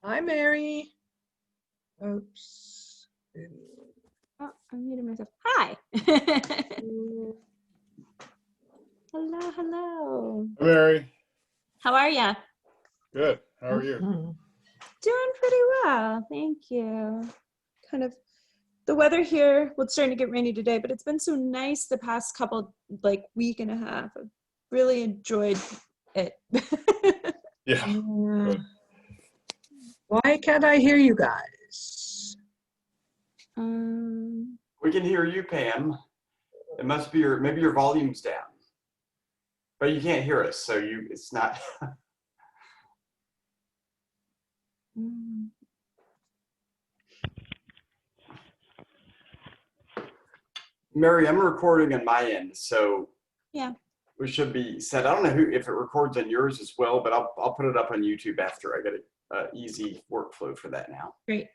Hi, Mary. Oops. Oh, I muted myself. Hi. Hello, hello. Hi, Mary. How are ya? Good. How are you? Doing pretty well, thank you. Kind of, the weather here, well, it's starting to get rainy today, but it's been so nice the past couple, like, week and a half. I've really enjoyed it. Yeah. Good. Why can't I hear you guys? We can hear you, Pam. It must be maybe your volume's down. But you can't hear us, so it's not. Mary, I'm recording on my end, so yeah, we should be set. I don't know if it records on yours as well, but I'll put it up on YouTube after. I got an easy workflow for that now. Great.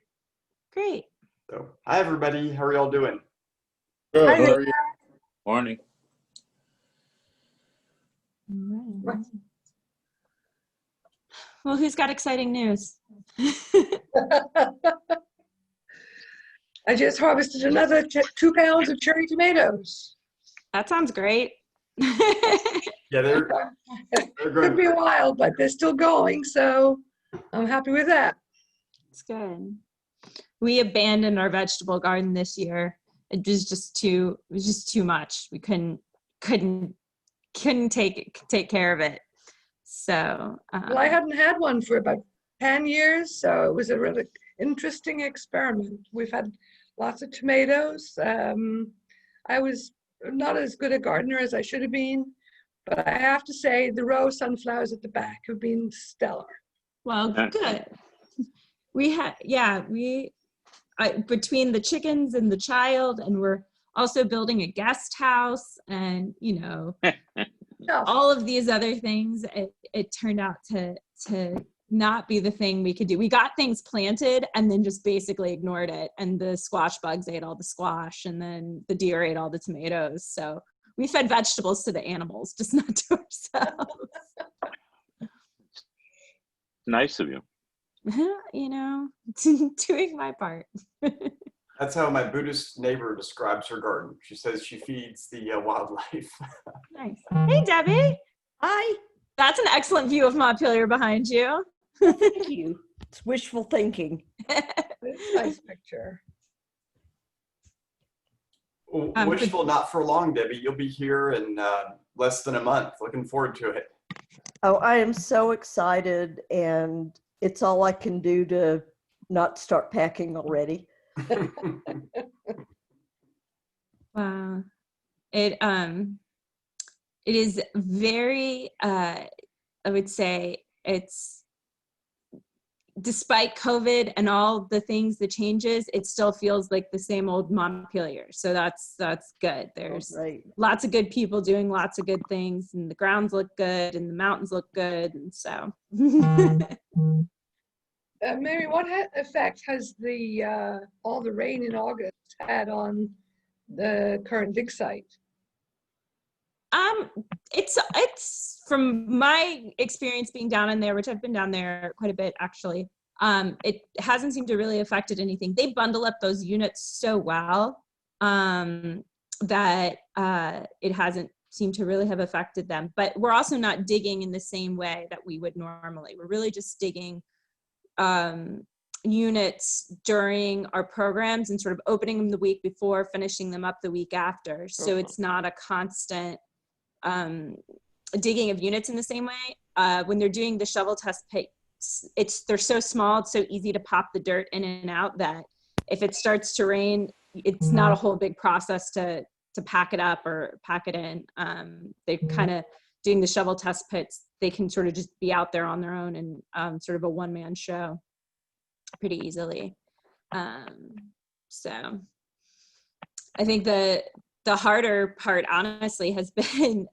So, hi everybody. How are y'all doing? Good. Hi How there. are you? Morning. Well, who's got exciting news? I just harvested another 2 pounds of cherry tomatoes. That sounds great. Yeah, they're Could going. be a while, but they're still going, so I'm happy with that. It's good. We abandoned our vegetable garden this year. It was just too much. We couldn't take care of it. So Well, I hadn't had one for about 10 years, so it was a really interesting experiment. We've had lots of tomatoes. I was not as good a gardener as I should have been, but I have to say the row sunflowers at the back have been stellar. well, good. Between the chickens and the child, and we're also building a guest house, and all of these other things, it turned out to not be the thing we could do. We got things planted and then just basically ignored it, and the squash bugs ate all the squash, and then the deer ate all the tomatoes. So we fed vegetables to the animals, just not to ourselves. Nice of you. Doing my part. That's how my Buddhist neighbor describes her garden. She says she feeds the wildlife. Nice. Hey, Debbie. Hi. That's an excellent view of Montpelier behind you. Thank you. It's wishful thinking. It's a nice picture. Wishful, not for long, Debbie. You'll be here in less than a month. Looking forward to it. Oh, I am so excited, and it's all I can do to not start packing already. Wow. It is very, I would say it's, despite COVID and all the things, the changes, it still feels like the same old Montpelier. So that's good. There's lots of good people doing lots of good things, and the grounds look good and the mountains look good. And so. Mary, what effect has all the rain in August had on the current dig site? It's from my experience being down in there, which I've been down there quite a bit actually. It hasn't seemed to really affected anything. They bundle up those units so well that it hasn't seemed to really have affected them. But we're also not digging in the same way that we would normally. We're really just digging units during our programs and sort of opening them the week before, finishing them up the week after. So it's not a constant digging of units in the same way. When they're doing the shovel test pits, they're so small, it's so easy to pop the dirt in and out that if it starts to rain, it's not a whole big process to pack it up or pack it in. They're kind of doing the shovel test pits. They can sort of just be out there on their own and sort of a one-man show pretty easily. So I think the harder part, honestly, has been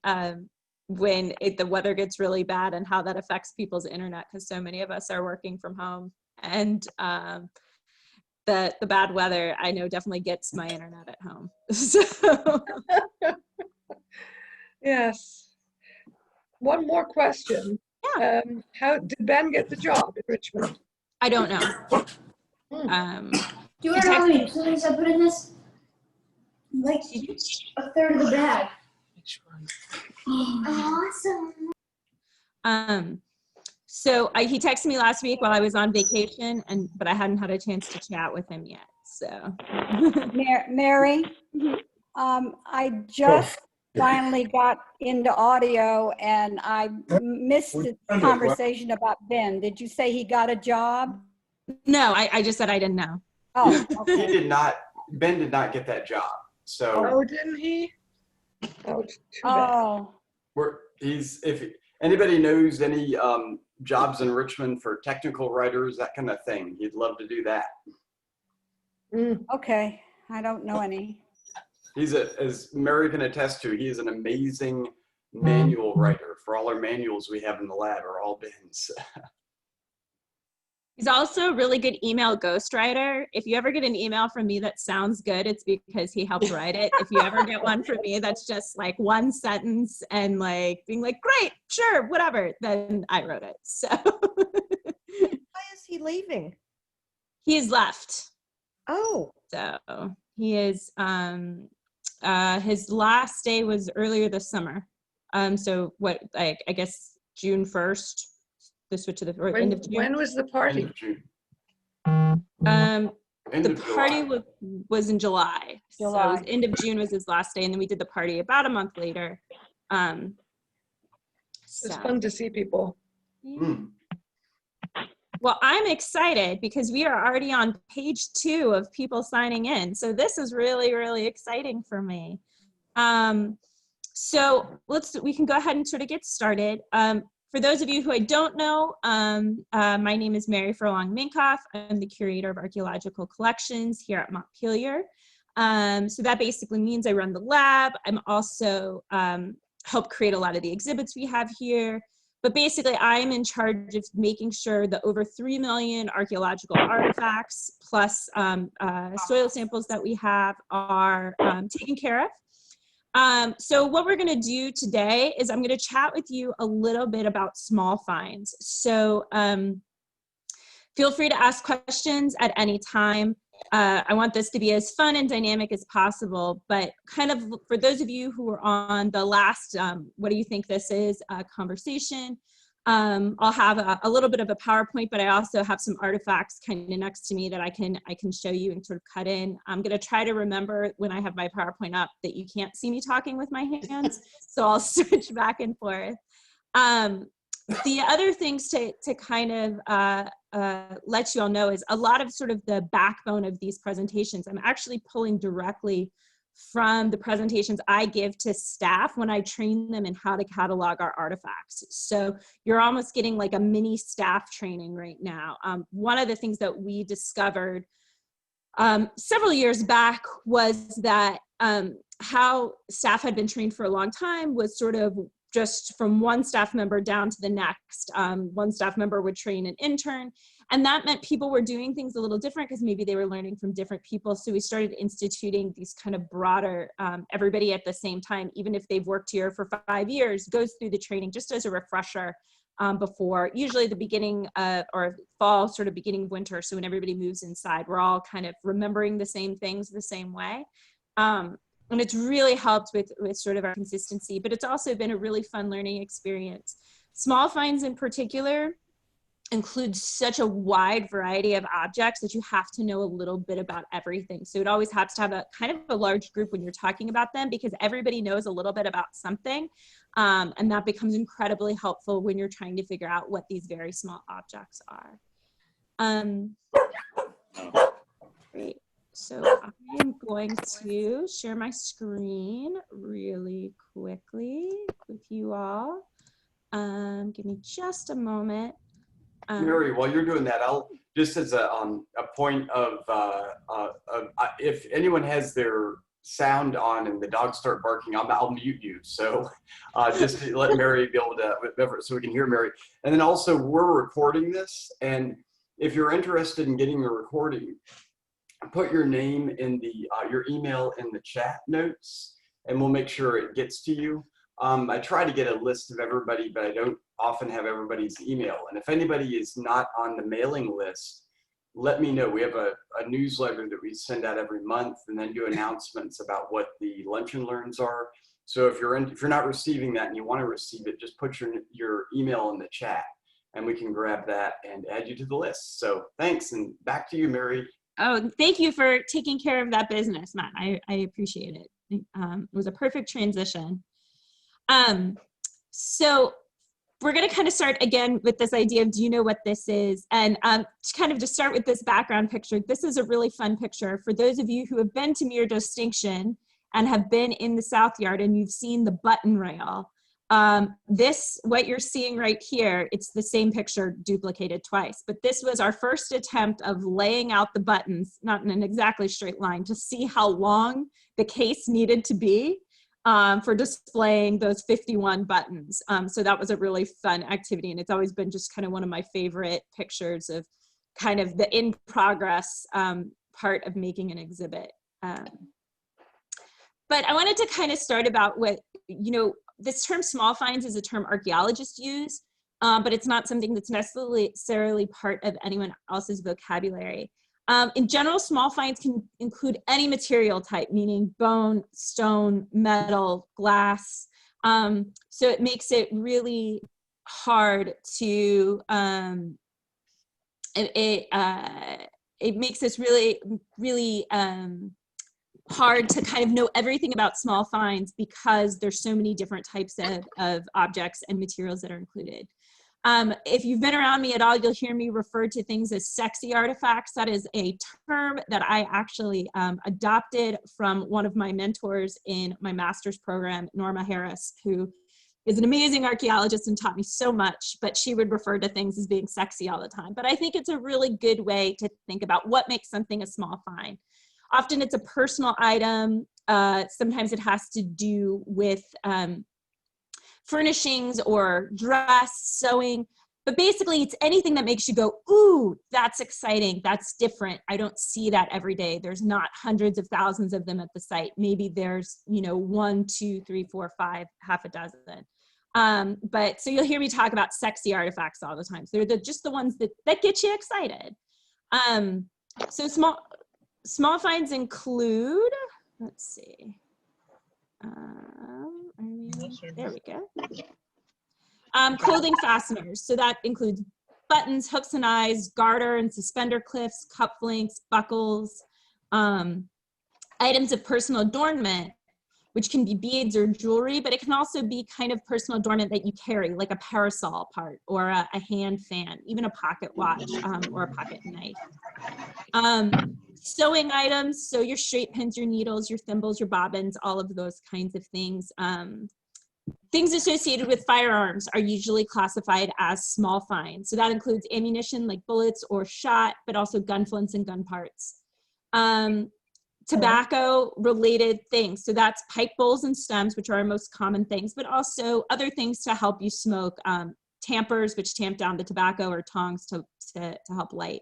when the weather gets really bad and how that affects people's internet, because so many of us are working from home, and the bad weather, I know, definitely gets my internet at home. So. Yes. One more question. Yeah. How did Ben get the job in Richmond? I don't know. Hmm. Do you want to know how many chilies I put in this? Like a third of the bag. Awesome. So he texted me last week while I was on vacation, but I hadn't had a chance to chat with him yet. So, Mary, I just finally got into audio and I missed the conversation about Ben. Did you say he got a job? no, I just said I didn't know. Oh, He okay. did not, Ben did not get that job. So Oh, didn't he? Oh, too bad. Oh, if anybody knows any jobs in Richmond for technical writers, that kind of thing, he'd love to do that. Mm. okay. I don't know any. He's as Mary can attest to, he is an amazing manual writer. For all our manuals we have in the lab are all Ben's. He's also a really good email ghostwriter. If you ever get an email from me that sounds good, it's because he helped write it. If you ever get one from me that's just like one sentence and like being like, great, sure, whatever, then I wrote it. So Why is he leaving? he's left. Oh, So he is, his last day was earlier this summer. So what, like, I guess June 1st, the switch to the or end of June. When was the End party? of June. End End the of party July. was in July. So it was end of June was his last day, and then we did the party about a month later. It's fun to see people. Mm. Well, I'm excited because we are already on page 2 of people signing in. So this is really, really exciting for me. So we can go ahead and sort of get started. For those of you who I don't know, my name is Mary Furlong Minkoff. I'm the curator of archaeological collections here at Montpelier. So that basically means I run the lab. I'm also help create a lot of the exhibits we have here. But basically, I'm in charge of making sure the over 3 million archaeological artifacts plus soil samples that we have are taken care of. So what we're going to do today is I'm going to chat with you a little bit about small finds. So feel free to ask questions at any time. I want this to be as fun and dynamic as possible, but kind of for those of you who were on the last what do you think this is conversation, I'll have a little bit of a PowerPoint, but I also have some artifacts kind of next to me that I can show you and sort of cut in. I'm going to try to remember when I have my PowerPoint up that you can't see me talking with my hands, so I'll switch back and forth. The other things to kind of let you all know is a lot of sort of the backbone of these presentations I'm actually pulling directly from the presentations I give to staff when I train them in how to catalog our artifacts. So you're almost getting like a mini staff training right now. One of the things that we discovered several years back was that how staff had been trained for a long time was sort of just from one staff member down to the next. One staff member would train an intern, and that meant people were doing things a little different because maybe they were learning from different people. So we started instituting these kind of broader, everybody at the same time, even if they've worked here for 5 years, goes through the training just as a refresher before, usually the beginning or fall, sort of beginning of winter. So when everybody moves inside, we're all kind of remembering the same things the same way. And it's really helped with sort of our consistency, but it's also been a really fun learning experience. Small finds in particular include such a wide variety of objects that you have to know a little bit about everything. So it always has to have a kind of a large group when you're talking about them because everybody knows a little bit about something. And that becomes incredibly helpful when you're trying to figure out what these very small objects are. Great. So I am going to share my screen really quickly with you all. Give me just a moment. Mary, while you're doing that, I'll just as a point of if anyone has their sound on and the dogs start barking, I'll mute you. So just to let Mary be able to, so we can hear Mary. And then also we're recording this, and if you're interested in getting the recording, put your name in the your email in the chat notes, and we'll make sure it gets to you. I try to get a list of everybody, but I don't often have everybody's email. And if anybody is not on the mailing list, let me know. We have a newsletter that we send out every month and then do announcements about what the lunch and learns are. So if you're not receiving that and you want to receive it, just put your email in the chat and we can grab that and add you to the list. So thanks, and back to you, Mary. Oh, thank you for taking care of that business, Matt. I appreciate it. It was a perfect transition. So we're going to kind of start again with this idea of, do you know what this is? And to start with this background picture, this is a really fun picture. For those of you who have been to Mere Distinction and have been in the South Yard and you've seen the button rail, what you're seeing right here, it's the same picture duplicated twice. But this was our first attempt of laying out the buttons, not in an exactly straight line, to see how long the case needed to be for displaying those 51 buttons. So that was a really fun activity, and it's always been just kind of one of my favorite pictures of kind of the in progress part of making an exhibit. But I wanted to kind of start about what, this term small finds is a term archaeologists use, but it's not something that's necessarily part of anyone else's vocabulary. In general, small finds can include any material type, meaning bone, stone, metal, glass. So it makes it really hard to, it makes this really hard to kind of know everything about small finds because there's so many different types of objects and materials that are included. If you've been around me at all, you'll hear me refer to things as sexy artifacts. That is a term that I actually adopted from one of my mentors in my master's program, Norma Harris, who is an amazing archaeologist and taught me so much, but she would refer to things as being sexy all the time. But I think it's a really good way to think about what makes something a small find. Often it's a personal item. Sometimes it has to do with furnishings or dress, sewing, but basically it's anything that makes you go, ooh, that's exciting, that's different. I don't see that every day. There's not hundreds of thousands of them at the site. Maybe there's, 1, 2, 3, 4, 5, half a dozen. But so you'll hear me talk about sexy artifacts all the time. So they're just the ones that get you excited. So small finds include, let's see. There we go. Clothing fasteners. So that includes buttons, hooks and eyes, garter and suspender clips, cufflinks, buckles, items of personal adornment, which can be beads or jewelry, but it can also be kind of personal adornment that you carry, like a parasol part or a hand fan, even a pocket watch or a pocket knife. Sewing items, so your straight pins, your needles, your thimbles, your bobbins, all of those kinds of things. Things associated with firearms are usually classified as small finds. So that includes ammunition like bullets or shot, but also gun flints and gun parts. Tobacco related things. So that's pipe bowls and stems, which are our most common things, but also other things to help you smoke. Tampers, which tamp down the tobacco, or tongs to help light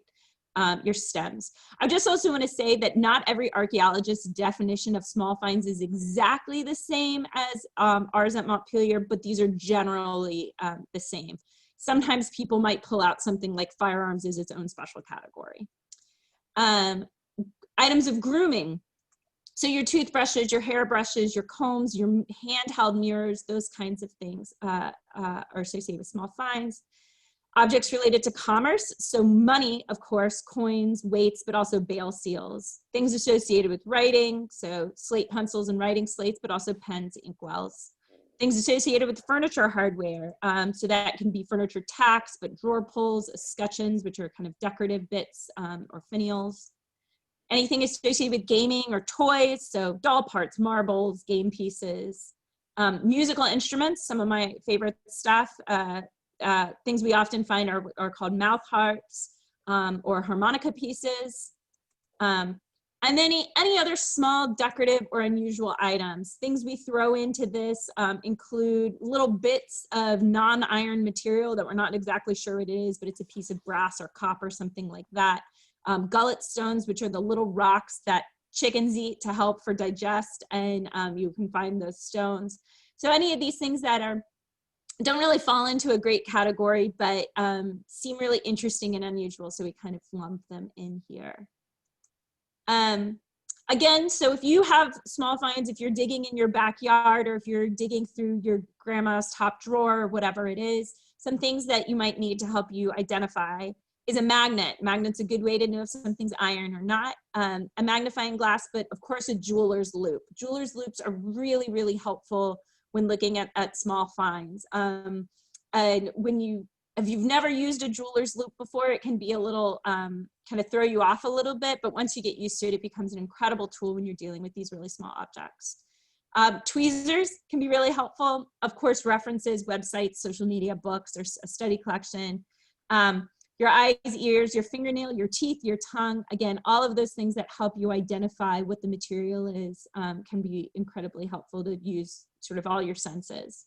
your stems. I just also want to say that not every archaeologist's definition of small finds is exactly the same as ours at Montpelier, but these are generally the same. Sometimes people might pull out something like firearms as its own special category. Items of grooming. So your toothbrushes, your hairbrushes, your combs, your handheld mirrors, those kinds of things are associated with small finds. Objects related to commerce, so money, of course, coins, weights, but also Bale seals. Things associated with writing, so slate pencils and writing slates, but also pens, inkwells. Things associated with furniture hardware, so that can be furniture tacks, but drawer pulls, escutcheons, which are kind of decorative bits, or finials. Anything associated with gaming or toys, so doll parts, marbles, game pieces. Musical instruments, some of my favorite stuff. Things we often find are called mouth harps or harmonica pieces. And then any other small decorative or unusual items. Things we throw into this include little bits of non-iron material that we're not exactly sure what it is, but it's a piece of brass or copper, something like that. Gullet stones, which are the little rocks that chickens eat to help for digest, and you can find those stones. So any of these things that don't really fall into a great category, but seem really interesting and unusual, so we kind of lump them in here. Again, so if you have small finds, if you're digging in your backyard, or if you're digging through your grandma's top drawer, or whatever it is, some things that you might need to help you identify is a magnet. Magnet's a good way to know if something's iron or not. A magnifying glass, but of course a jeweler's loupe. Jeweler's loupes are really, really helpful when looking at small finds. And if you've never used a jeweler's loupe before, it can be a little, kind of throw you off a little bit, but once you get used to it, it becomes an incredible tool when you're dealing with these really small objects. Tweezers can be really helpful. Of course, references, websites, social media, books, or a study collection. Your eyes, ears, your fingernail, your teeth, your tongue. Again, all of those things that help you identify what the material is can be incredibly helpful to use sort of all your senses.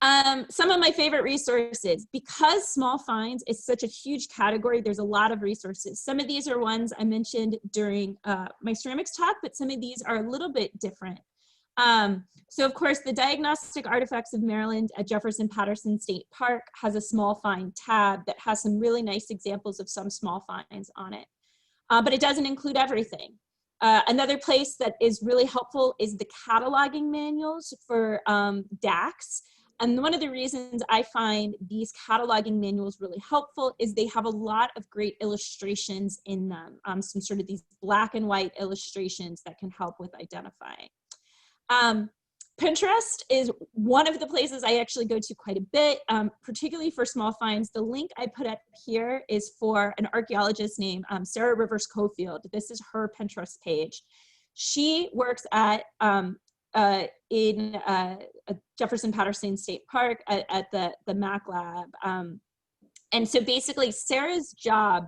Some of my favorite resources, because small finds is such a huge category, there's a lot of resources. Some of these are ones I mentioned during my ceramics talk, but some of these are a little bit different. So of course, the Diagnostic Artifacts of Maryland at Jefferson-Patterson State Park has a small find tab that has some really nice examples of some small finds on it, but it doesn't include everything. Another place that is really helpful is the cataloging manuals for DACs. And one of the reasons I find these cataloging manuals really helpful is they have a lot of great illustrations in them, some sort of these black and white illustrations that can help with identifying. Pinterest is one of the places I actually go to quite a bit, particularly for small finds. The link I put up here is for an archaeologist named Sarah Rivers Cofield. This is her Pinterest page. She works at in Jefferson-Patterson State Park at the Mac Lab. And so basically Sarah's job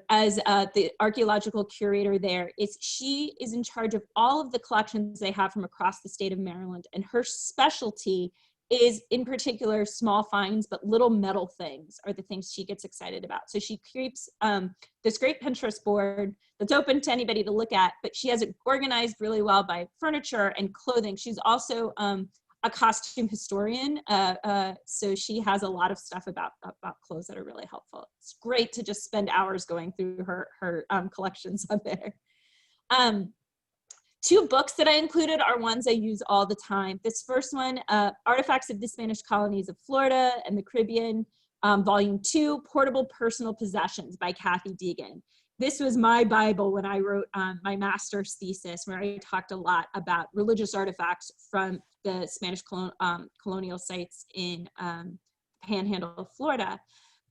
as the archaeological curator there is she is in charge of all of the collections they have from across the state of Maryland. And her specialty is in particular small finds, but little metal things are the things she gets excited about. So she keeps this great Pinterest board that's open to anybody to look at, but she has it organized really well by furniture and clothing. She's also a costume historian, so she has a lot of stuff about clothes that are really helpful. It's great to just spend hours going through her collections on there. Two books that I included are ones I use all the time. This first one, Artifacts of the Spanish Colonies of Florida and the Caribbean, Volume 2, Portable Personal Possessions by Kathy Deegan. This was my Bible when I wrote my master's thesis, where I talked a lot about religious artifacts from the Spanish colonial sites in Panhandle of Florida.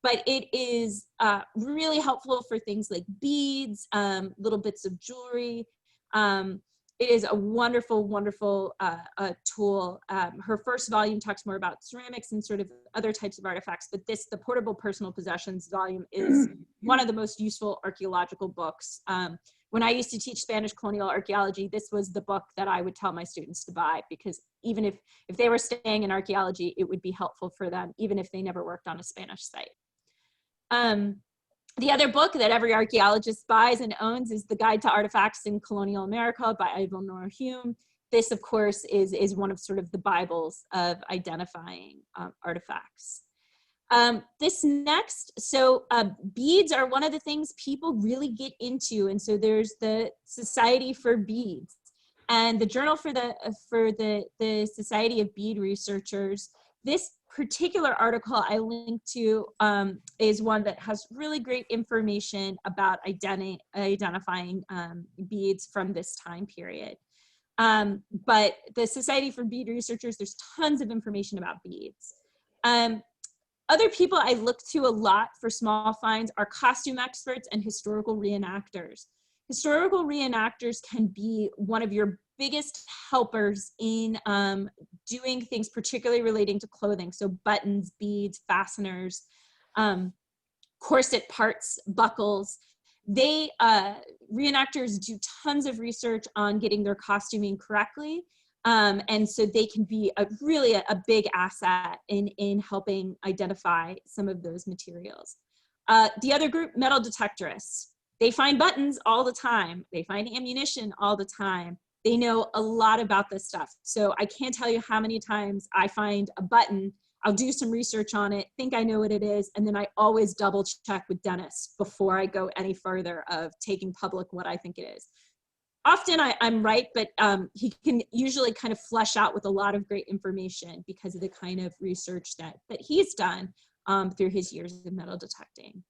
But it is really helpful for things like beads, little bits of jewelry. It is a wonderful, wonderful tool. Her first volume talks more about ceramics and sort of other types of artifacts, but the Portable Personal Possessions volume is one of the most useful archaeological books. When I used to teach Spanish colonial archaeology, this was the book that I would tell my students to buy, because even if they were staying in archaeology, it would be helpful for them, even if they never worked on a Spanish site. The other book that every archaeologist buys and owns is The Guide to Artifacts in Colonial America by Ivor Noah Hume. This, of course, is one of sort of the Bibles of identifying artifacts. This next, so beads are one of the things people really get into, and so there's the Society for Beads, and the Journal for the Society of Bead Researchers. This particular article I linked to is one that has really great information about identifying beads from this time period. But the Society for Bead Researchers, there's tons of information about beads. Other people I look to a lot for small finds are costume experts and historical reenactors. Historical reenactors can be one of your biggest helpers in doing things particularly relating to clothing. So buttons, beads, fasteners, corset parts, buckles. Reenactors do tons of research on getting their costuming correctly. And so they can be really a big asset in helping identify some of those materials. The other group, metal detectorists. They find buttons all the time. They find ammunition all the time. They know a lot about this stuff. So I can't tell you how many times I find a button, I'll do some research on it, think I know what it is, and then I always double check with Dennis before I go any further of taking public what I think it is. Often I'm right, but he can usually kind of flesh out with a lot of great information because of the kind of research that he's done through his years of metal detecting.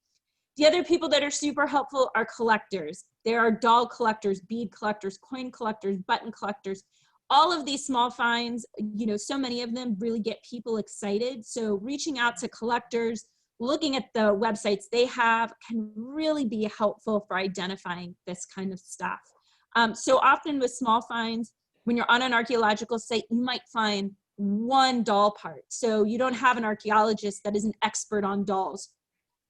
The other people that are super helpful are collectors. There are doll collectors, bead collectors, coin collectors, button collectors. All of these small finds, you know, so many of them really get people excited. So reaching out to collectors, looking at the websites they have can really be helpful for identifying this kind of stuff. So often with small finds, when you're on an archaeological site, you might find one doll part. So you don't have an archaeologist that is an expert on dolls.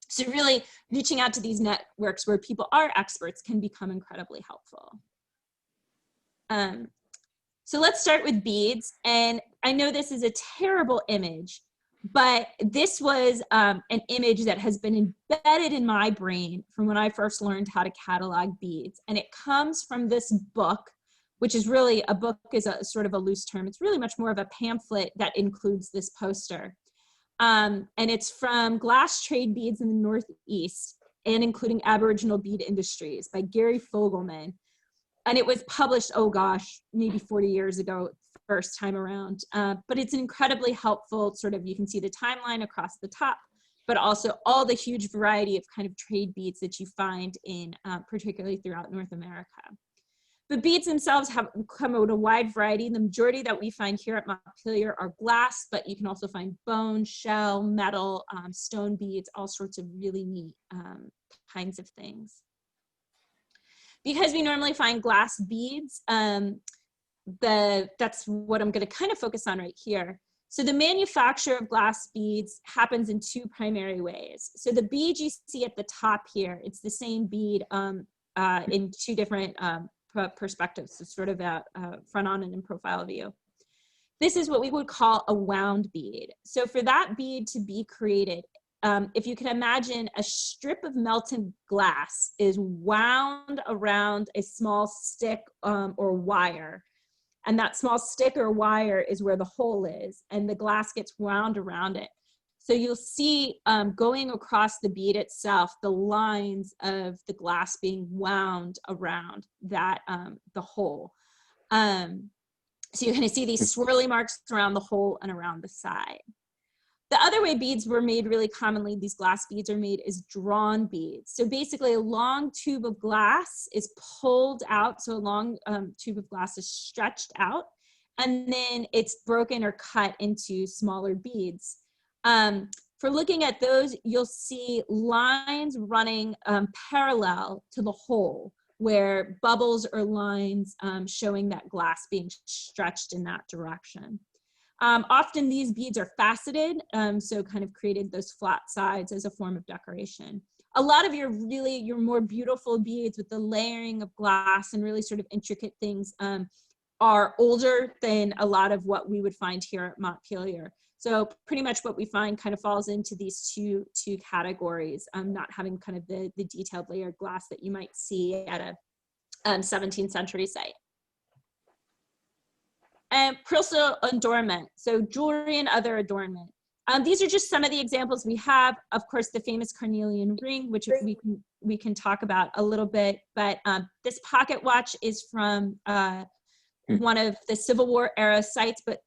So really reaching out to these networks where people are experts can become incredibly helpful. So let's start with beads. And I know this is a terrible image, but this was an image that has been embedded in my brain from when I first learned how to catalog beads. And it comes from this book, which is really, a book is a sort of a loose term. It's really much more of a pamphlet that includes this poster. And it's from Glass Trade Beads in the Northeast and including Aboriginal Bead Industries by Gary Fogelman. And it was published, oh gosh, maybe 40 years ago, first time around. But it's incredibly helpful, sort of, you can see the timeline across the top, but also all the huge variety of kind of trade beads that you find in, particularly throughout North America. The beads themselves have come out a wide variety. The majority that we find here at Montpelier are glass, but you can also find bone, shell, metal, stone beads, all sorts of really neat kinds of things. Because we normally find glass beads, that's what I'm going to kind of focus on right here. So the manufacture of glass beads happens in two primary ways. So the bead you see at the top here, it's the same bead in two different perspectives, so sort of a front on and in profile view. This is what we would call a wound bead. So for that bead to be created, if you can imagine, a strip of melted glass is wound around a small stick or wire. And that small stick or wire is where the hole is, and the glass gets wound around it. So you'll see going across the bead itself, the lines of the glass being wound around that, the hole. So you're gonna see these swirly marks around the hole and around the side. The other way beads were made really commonly, these glass beads are made, is drawn beads. So basically a long tube of glass is pulled out. So a long tube of glass is stretched out, and then it's broken or cut into smaller beads. For looking at those, you'll see lines running parallel to the hole, where bubbles or lines showing that glass being stretched in that direction. Often these beads are faceted, so kind of created those flat sides as a form of decoration. A lot of your more beautiful beads with the layering of glass and really sort of intricate things are older than a lot of what we would find here at Montpelier. So pretty much what we find kind of falls into these two categories, not having kind of the detailed layered glass that you might see at a 17th century site. And personal adornment, so jewelry and other adornment. These are just some of the examples we have. Of course, the famous carnelian ring, which we can talk about a little bit, but this pocket watch is from one of the Civil War era sites, but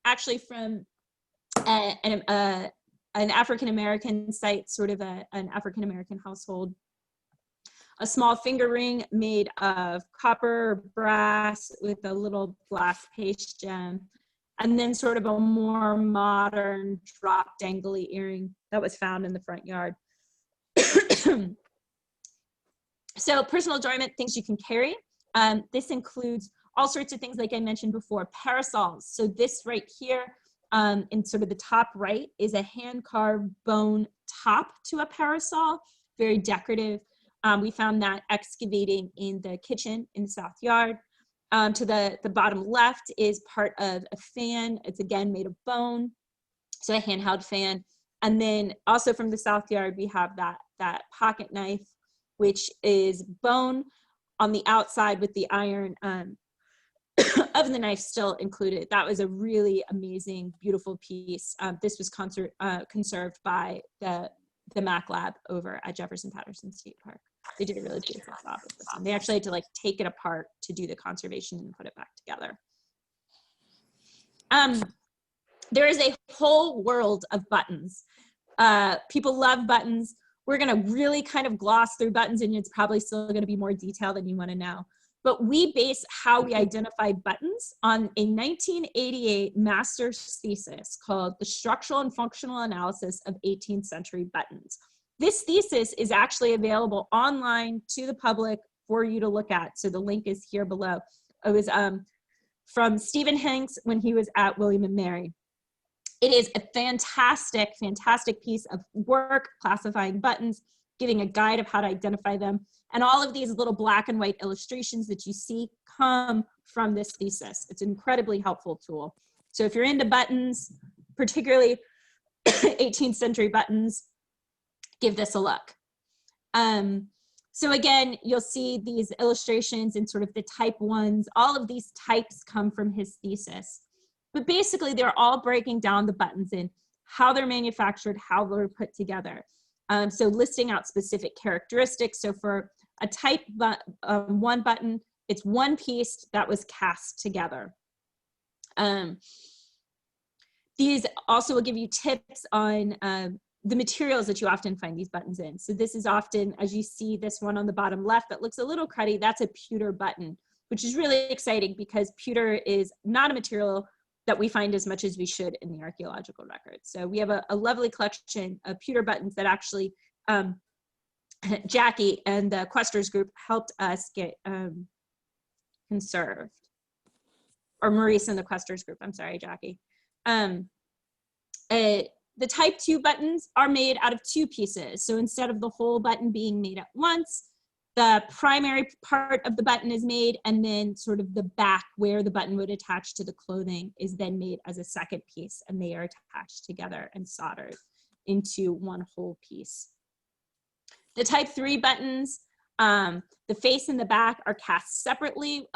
actually from an African-American site, sort of an African-American household. A small finger ring made of copper or brass with a little glass paste gem, and then sort of a more modern drop dangly earring that was found in the front yard. So personal adornment, things you can carry. This includes all sorts of things like I mentioned before, parasols. So this right here in sort of the top right is a hand-carved bone top to a parasol, very decorative. We found that excavating in the kitchen in the South Yard. To the bottom left is part of a fan. It's again made of bone, so a handheld fan. And then also from the South Yard, we have that pocket knife, which is bone, on the outside with the iron of the knife still included. That was a really amazing, beautiful piece. This was conserved by the Mac Lab over at Jefferson Patterson State Park. They did a really beautiful job with this one. They actually had to like take it apart to do the conservation and put it back together. There is a whole world of buttons. People love buttons. We're gonna really kind of gloss through buttons, and it's probably still gonna be more detail than you wanna know. But we base how we identify buttons on a 1988 master's thesis called The Structural and Functional Analysis of 18th Century Buttons. This thesis is actually available online to the public for you to look at. So the link is here below. It was from Stephen Hanks when he was at William and Mary. It is a fantastic, fantastic piece of work classifying buttons, giving a guide of how to identify them. And all of these little black and white illustrations that you see come from this thesis. It's an incredibly helpful tool. So if you're into buttons, particularly 18th century buttons, give this a look. So again, you'll see these illustrations and sort of the type ones. All of these types come from his thesis. But basically, they're all breaking down the buttons in how they're manufactured, how they're put together. So listing out specific characteristics. So for a type 1 button, it's one piece that was cast together. These also will give you tips on the materials that you often find these buttons in. So this is often, as you see this one on the bottom left that looks a little cruddy, that's a pewter button, which is really exciting because pewter is not a material that we find as much as we should in the archaeological records. So we have a lovely collection of pewter buttons that actually Jackie and the Questers group helped us get conserved. Or Maurice and the Questers group, I'm sorry, Jackie. The type 2 buttons are made out of 2 pieces. So instead of the whole button being made at once, the primary part of the button is made, and then sort of the back where the button would attach to the clothing is then made as a second piece, and they are attached together and soldered into one whole piece. The type 3 buttons, the face and the back are cast separately,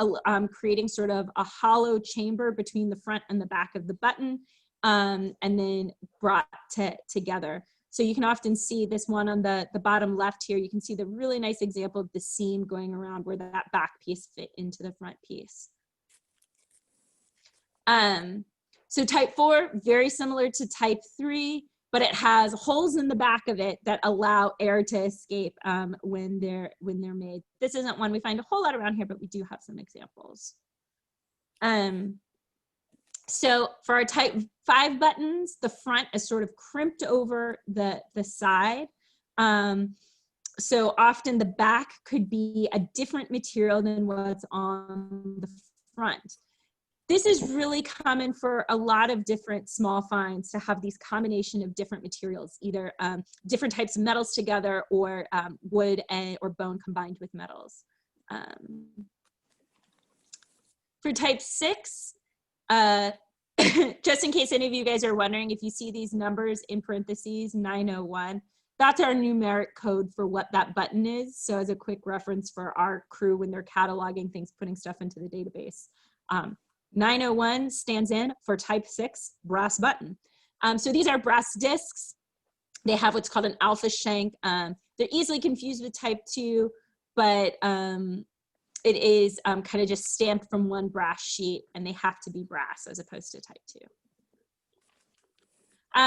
creating sort of a hollow chamber between the front and the back of the button, and then brought together. So you can often see this one on the bottom left here. You can see the really nice example of the seam going around where that back piece fit into the front piece. So type 4, very similar to type 3, but it has holes in the back of it that allow air to escape when they're made. This isn't one we find a whole lot around here, but we do have some examples. So for our type 5 buttons, the front is sort of crimped over the side. So often the back could be a different material than what's on the front. This is really common for a lot of different small finds to have these combination of different materials, either different types of metals together or wood or bone combined with metals. For type 6, just in case any of you guys are wondering, if you see these numbers in parentheses, 901, that's our numeric code for what that button is. So as a quick reference for our crew when they're cataloging things, putting stuff into the database. 901 stands in for type 6 brass button. So these are brass discs. They have what's called an alpha shank. They're easily confused with type 2, but it is kind of just stamped from one brass sheet, and they have to be brass as opposed to type 2.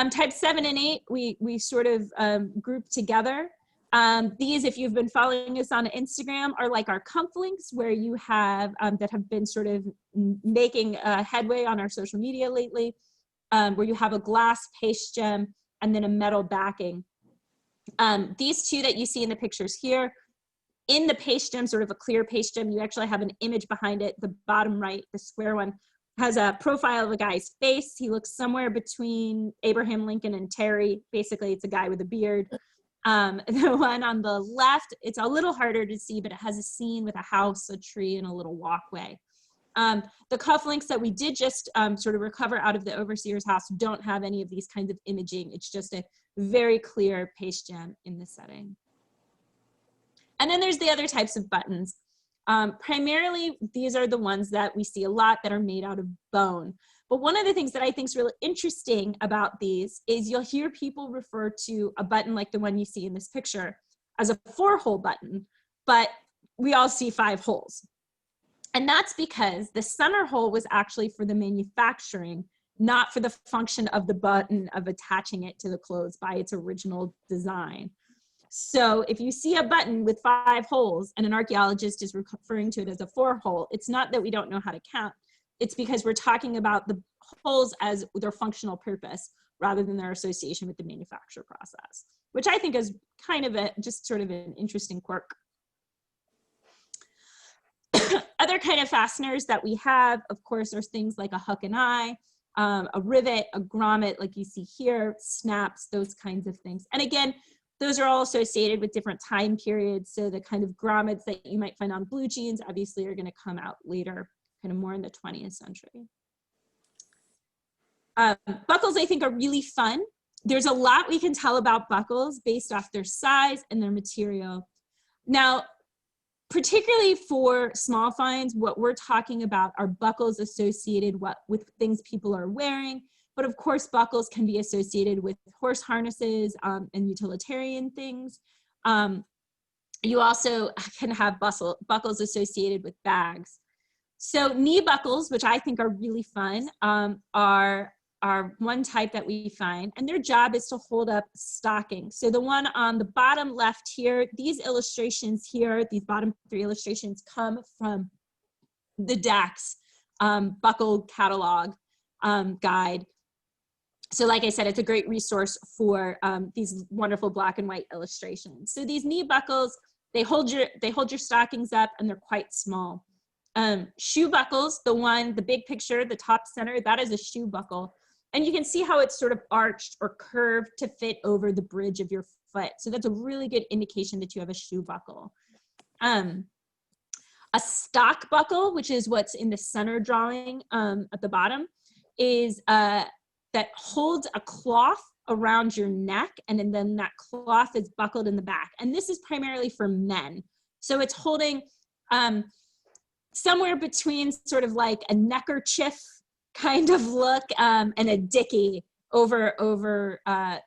Type 7 and 8, we sort of group together. These, if you've been following us on Instagram, are like our cufflinks where you have, that have been sort of making headway on our social media lately, where you have a glass paste gem and then a metal backing. These two that you see in the pictures here, in the paste gem, sort of a clear paste gem, you actually have an image behind it. The bottom right, the square one, has a profile of a guy's face. He looks somewhere between Abraham Lincoln and Terry. Basically, it's a guy with a beard. The one on the left, it's a little harder to see, but it has a scene with a house, a tree, and a little walkway. The cufflinks that we did just sort of recover out of the overseer's house don't have any of these kinds of imaging. It's just a very clear paste gem in this setting. And then there's the other types of buttons. Primarily, these are the ones that we see a lot that are made out of bone. But one of the things that I think is really interesting about these is you'll hear people refer to a button like the one you see in this picture as a 4-hole button, but we all see 5 holes. And that's because the center hole was actually for the manufacturing, not for the function of the button of attaching it to the clothes by its original design. So if you see a button with 5 holes and an archaeologist is referring to it as a 4-hole, it's not that we don't know how to count. It's because we're talking about the holes as their functional purpose rather than their association with the manufacture process, which I think is kind of just sort of an interesting quirk. Other kind of fasteners that we have, of course, are things like a hook and eye, a rivet, a grommet, like you see here, snaps, those kinds of things. And again, those are all associated with different time periods. So the kind of grommets that you might find on blue jeans obviously are going to come out later, kind of more in the 20th century. Buckles, I think, are really fun. There's a lot we can tell about buckles based off their size and their material. Now, particularly for small finds, what we're talking about are buckles associated with things people are wearing. But of course, buckles can be associated with horse harnesses and utilitarian things. You also can have buckles associated with bags. So knee buckles, which I think are really fun, are one type that we find, and their job is to hold up stockings. So the one on the bottom left here, these illustrations here, these bottom 3 illustrations come from the DAX buckle catalog guide. So like I said, it's a great resource for these wonderful black and white illustrations. So these knee buckles, they hold your stockings up, and they're quite small. Shoe buckles, the big picture, the top center, that is a shoe buckle. And you can see how it's sort of arched or curved to fit over the bridge of your foot. So that's a really good indication that you have a shoe buckle. A stock buckle, which is what's in the center drawing at the bottom, is that holds a cloth around your neck, and then that cloth is buckled in the back. And this is primarily for men. So it's holding somewhere between sort of like a neckerchief kind of look and a dicky over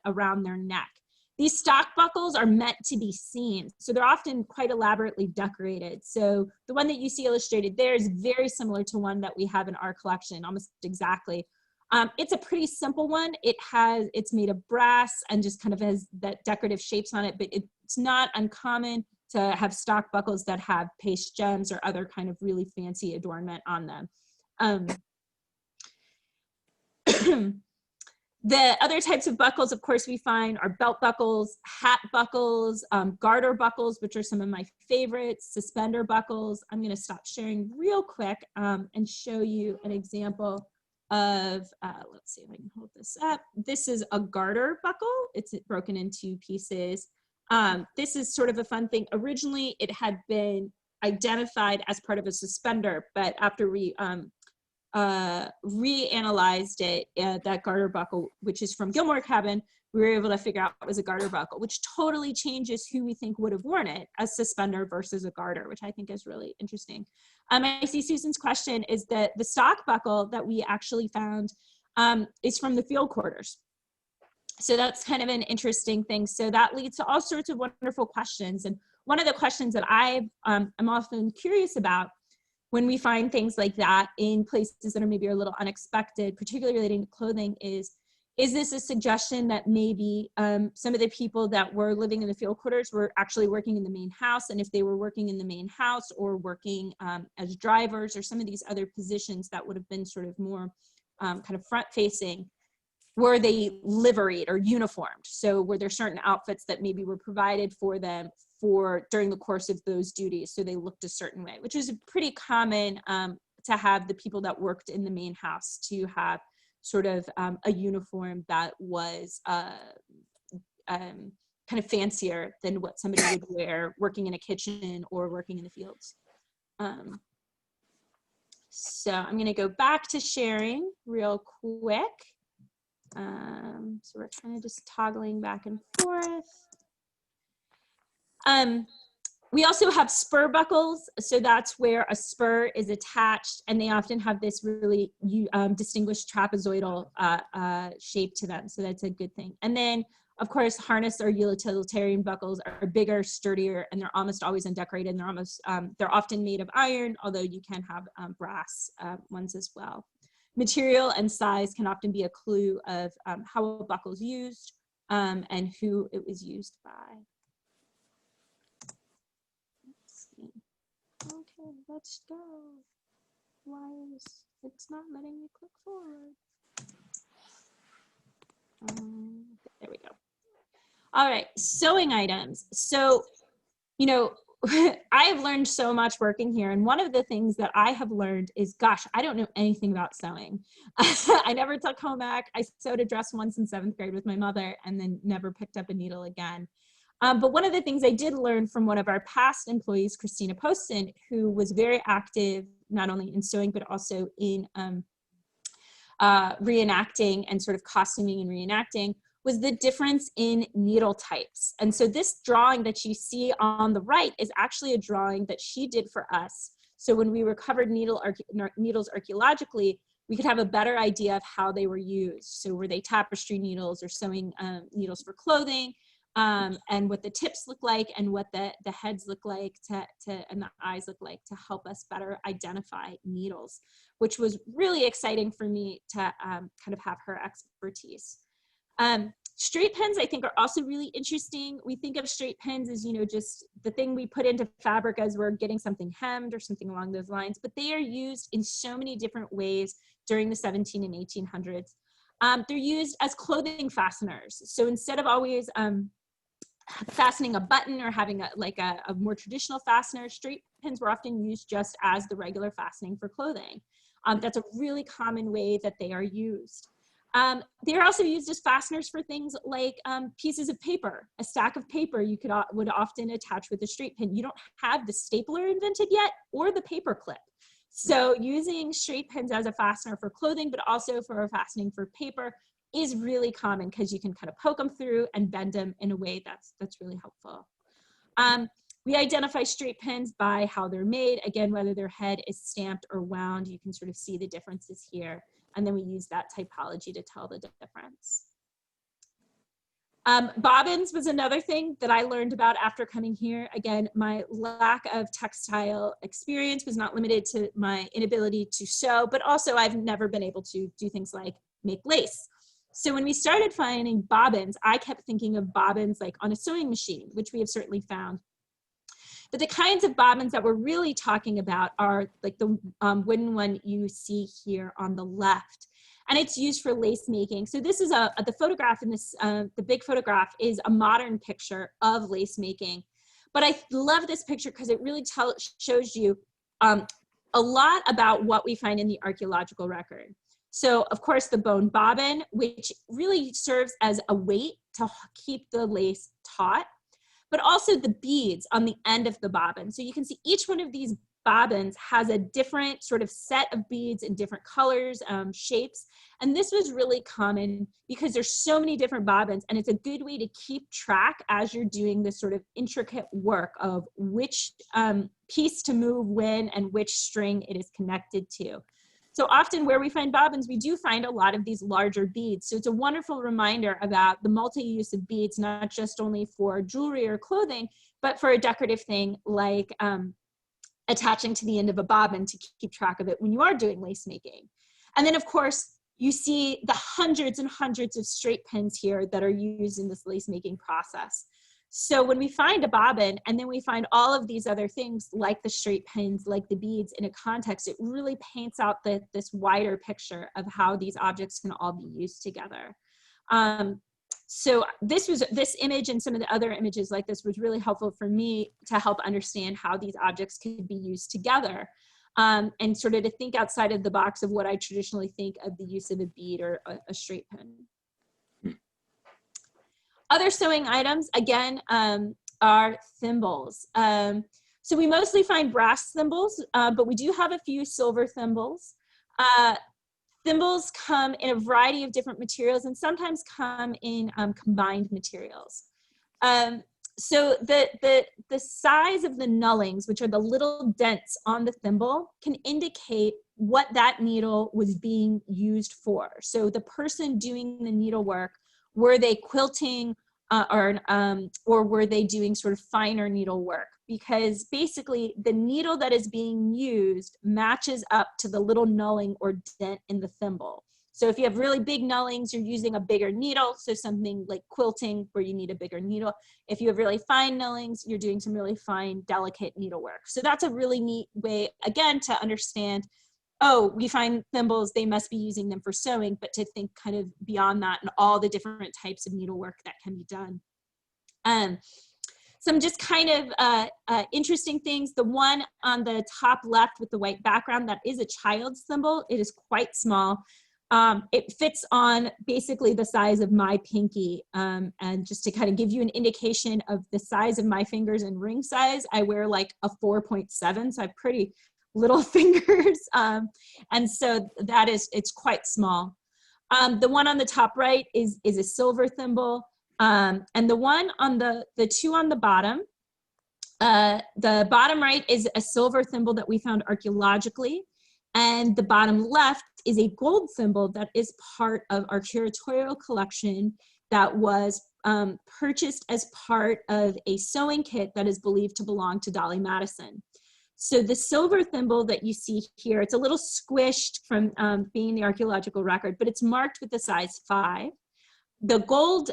around their neck. These stock buckles are meant to be seen, so they're often quite elaborately decorated. So the one that you see illustrated there is very similar to one that we have in our collection, almost exactly. It's a pretty simple one. It's made of brass and just kind of has that decorative shapes on it, but it's not uncommon to have stock buckles that have paste gems or other kind of really fancy adornment on them. The other types of buckles, of course, we find are belt buckles, hat buckles, garter buckles, which are some of my favorites, suspender buckles. I'm going to stop sharing real quick and show you an example of, let's see if I can hold this up. This is a garter buckle. It's broken into pieces. This is sort of a fun thing. Originally, it had been identified as part of a suspender, but after we reanalyzed it, that garter buckle, which is from Gilmore Cabin, we were able to figure out it was a garter buckle, which totally changes who we think would have worn it, a suspender versus a garter, which I think is really interesting. I see Susan's question is that the stock buckle that we actually found is from the field quarters. So that's kind of an interesting thing. So that leads to all sorts of wonderful questions. And one of the questions that I'm often curious about when we find things like that in places that are maybe a little unexpected, particularly relating to clothing, is this a suggestion that maybe some of the people that were living in the field quarters were actually working in the main house? And if they were working in the main house or working as drivers or some of these other positions that would have been sort of more kind of front-facing, were they liveried or uniformed? So were there certain outfits that maybe were provided for them during the course of those duties, so they looked a certain way, which is pretty common to have the people that worked in the main house to have sort of a uniform that was kind of fancier than what somebody would wear working in a kitchen or working in the fields. So I'm going to go back to sharing real quick. So we're kind of just toggling back and forth. We also have spur buckles. So that's where a spur is attached, and they often have this really distinguished trapezoidal shape to them. So that's a good thing. And then, of course, harness or utilitarian buckles are bigger, sturdier, and they're almost always undecorated. And they're often made of iron, although you can have brass ones as well. Material and size can often be a clue of how a buckle is used and who it was used by. Let's see. Okay, let's go. Why is it's not letting me click forward? There we go. All right, sewing items. So, you know, I have learned so much working here. And one of the things that I have learned is, gosh, I don't know anything about sewing. I never took home ec. I sewed a dress once in 7th grade with my mother and then never picked up a needle again. But one of the things I did learn from one of our past employees, Christina Poston, who was very active, not only in sewing, but also in reenacting and sort of costuming and reenacting, was the difference in needle types. And so this drawing that you see on the right is actually a drawing that she did for us. So when we recovered needles archaeologically, we could have a better idea of how they were used. So were they tapestry needles or sewing needles for clothing, and what the tips look like and what the heads look like and the eyes look like to help us better identify needles, which was really exciting for me to kind of have her expertise. Straight pins, I think, are also really interesting. We think of straight pins as, you know, just the thing we put into fabric as we're getting something hemmed or something along those lines, but they are used in so many different ways during the 1700s and 1800s. They're used as clothing fasteners. So instead of always fastening a button or having a more traditional fastener, straight pins were often used just as the regular fastening for clothing. That's a really common way that they are used. They're also used as fasteners for things like pieces of paper. A stack of paper you would often attach with a straight pin. You don't have the stapler invented yet or the paper clip. So using straight pins as a fastener for clothing, but also for a fastening for paper, is really common because you can kind of poke them through and bend them in a way that's really helpful. We identify straight pins by how they're made. Again, whether their head is stamped or wound, you can sort of see the differences here. And then we use that typology to tell the difference. Bobbins was another thing that I learned about after coming here. Again, my lack of textile experience was not limited to my inability to sew, but also I've never been able to do things like make lace. So when we started finding bobbins, I kept thinking of bobbins like on a sewing machine, which we have certainly found. But the kinds of bobbins that we're really talking about are like the wooden one you see here on the left. And it's used for lace making. So this is the photograph in this, the big photograph is a modern picture of lace making. But I love this picture because it really shows you a lot about what we find in the archaeological record. So of course the bone bobbin, which really serves as a weight to keep the lace taut, but also the beads on the end of the bobbin. So you can see each one of these bobbins has a different sort of set of beads in different colors, shapes. And this was really common because there's so many different bobbins, and it's a good way to keep track as you're doing this sort of intricate work of which piece to move when and which string it is connected to. So often where we find bobbins, we do find a lot of these larger beads. So it's a wonderful reminder about the multi-use of beads, not just only for jewelry or clothing, but for a decorative thing like attaching to the end of a bobbin to keep track of it when you are doing lace making. And then of course, you see the hundreds and hundreds of straight pins here that are used in this lace making process. So when we find a bobbin and then we find all of these other things like the straight pins, like the beads in a context, it really paints out this wider picture of how these objects can all be used together. So this image and some of the other images like this was really helpful for me to help understand how these objects could be used together, and sort of to think outside of the box of what I traditionally think of the use of a bead or a straight pin. Other sewing items, again, are thimbles. So we mostly find brass thimbles, but we do have a few silver thimbles. Thimbles come in a variety of different materials and sometimes come in combined materials. So the size of the nullings, which are the little dents on the thimble, can indicate what that needle was being used for. So the person doing the needlework, were they quilting or were they doing sort of finer needlework? Because basically the needle that is being used matches up to the little nulling or dent in the thimble. So if you have really big nullings, you're using a bigger needle. So something like quilting where you need a bigger needle. If you have really fine nullings, you're doing some really fine, delicate needlework. So that's a really neat way, again, to understand, oh, we find thimbles, they must be using them for sewing, but to think kind of beyond that and all the different types of needlework that can be done. Some just kind of interesting things. The one on the top left with the white background, that is a child's thimble. It is quite small. It fits on basically the size of my pinky. And just to kind of give you an indication of the size of my fingers and ring size, I wear like a 4.7, so I have pretty little fingers. And so that is, it's quite small. The one on the top right is a silver thimble. And the one on the two on the bottom right is a silver thimble that we found archaeologically. And the bottom left is a gold thimble that is part of our curatorial collection that was purchased as part of a sewing kit that is believed to belong to Dolly Madison. So the silver thimble that you see here, it's a little squished from being the archaeological record, but it's marked with the size 5. The gold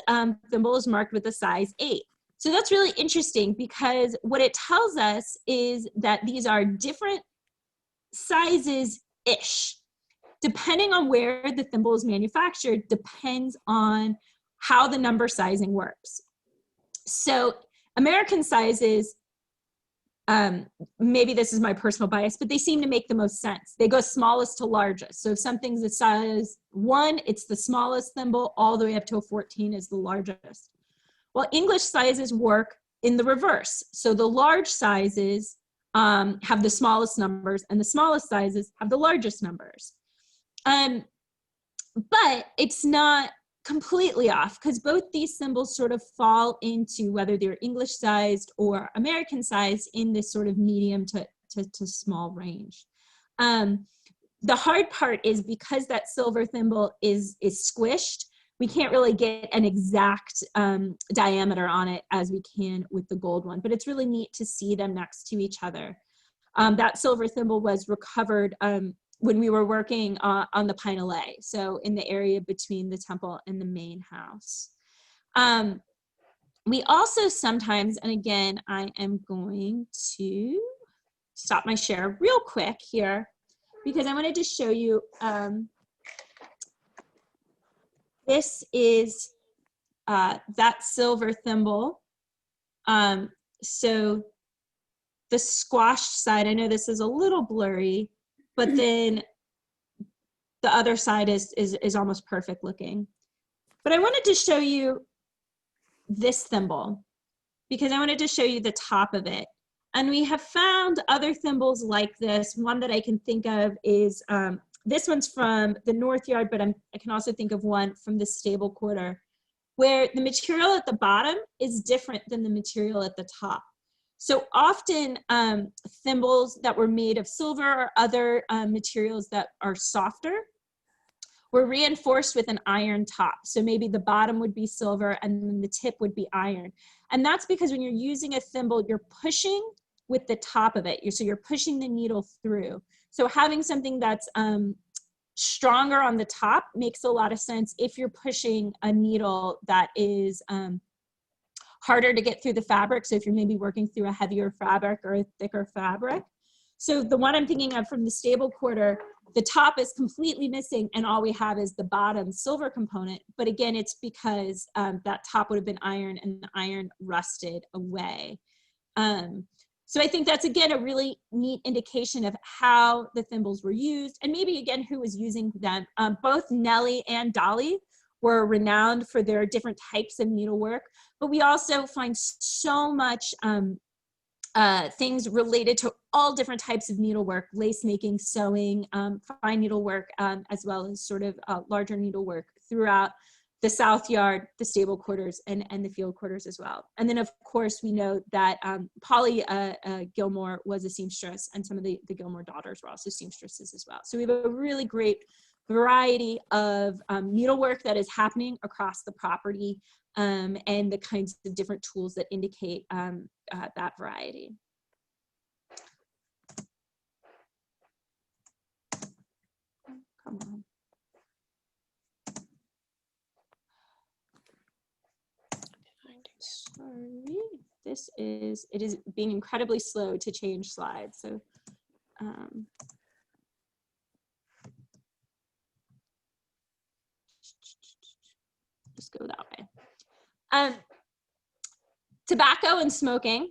thimble is marked with a size 8. So that's really interesting because what it tells us is that these are different sizes-ish. Depending on where the thimble is manufactured depends on how the number sizing works. So American sizes, maybe this is my personal bias, but they seem to make the most sense. They go smallest to largest. So if something's a size 1, it's the smallest thimble, all the way up to a 14 is the largest. Well, English sizes work in the reverse. So the large sizes have the smallest numbers and the smallest sizes have the largest numbers. But it's not completely off because both these symbols sort of fall into whether they're English sized or American sized in this sort of medium to small range. The hard part is because that silver thimble is squished, we can't really get an exact diameter on it as we can with the gold one, but it's really neat to see them next to each other. That silver thimble was recovered when we were working on the Pine Alley, so in the area between the temple and the main house. We also sometimes, and again, I am going to stop my share real quick here because I wanted to show you, this is that silver thimble. So the squashed side, I know this is a little blurry, but then the other side is almost perfect looking. But I wanted to show you this thimble because I wanted to show you the top of it. And we have found other thimbles like this. One that I can think of is, this one's from the North Yard, but I can also think of one from the stable quarter where the material at the bottom is different than the material at the top. So often thimbles that were made of silver or other materials that are softer were reinforced with an iron top. So maybe the bottom would be silver and then the tip would be iron. And that's because when you're using a thimble, you're pushing with the top of it. So you're pushing the needle through. So having something that's stronger on the top makes a lot of sense if you're pushing a needle that is harder to get through the fabric. So if you're maybe working through a heavier fabric or a thicker fabric. So the one I'm thinking of from the stable quarter, the top is completely missing and all we have is the bottom silver component. But again, it's because that top would have been iron and the iron rusted away. So I think that's, again, a really neat indication of how the thimbles were used and maybe, again, who was using them. Both Nellie and Dolly were renowned for their different types of needlework, but we also find so much things related to all different types of needlework, lace making, sewing, fine needlework, as well as sort of larger needlework throughout the south yard, the stable quarters, and the field quarters as well. And then of course we know that Polly Gilmore was a seamstress, and some of the Gilmore daughters were also seamstresses as well. So we have a really great variety of needlework that is happening across the property, and the kinds of different tools that indicate that variety. Come on. Sorry, it is being incredibly slow to change slides. So just go that way. Tobacco and smoking,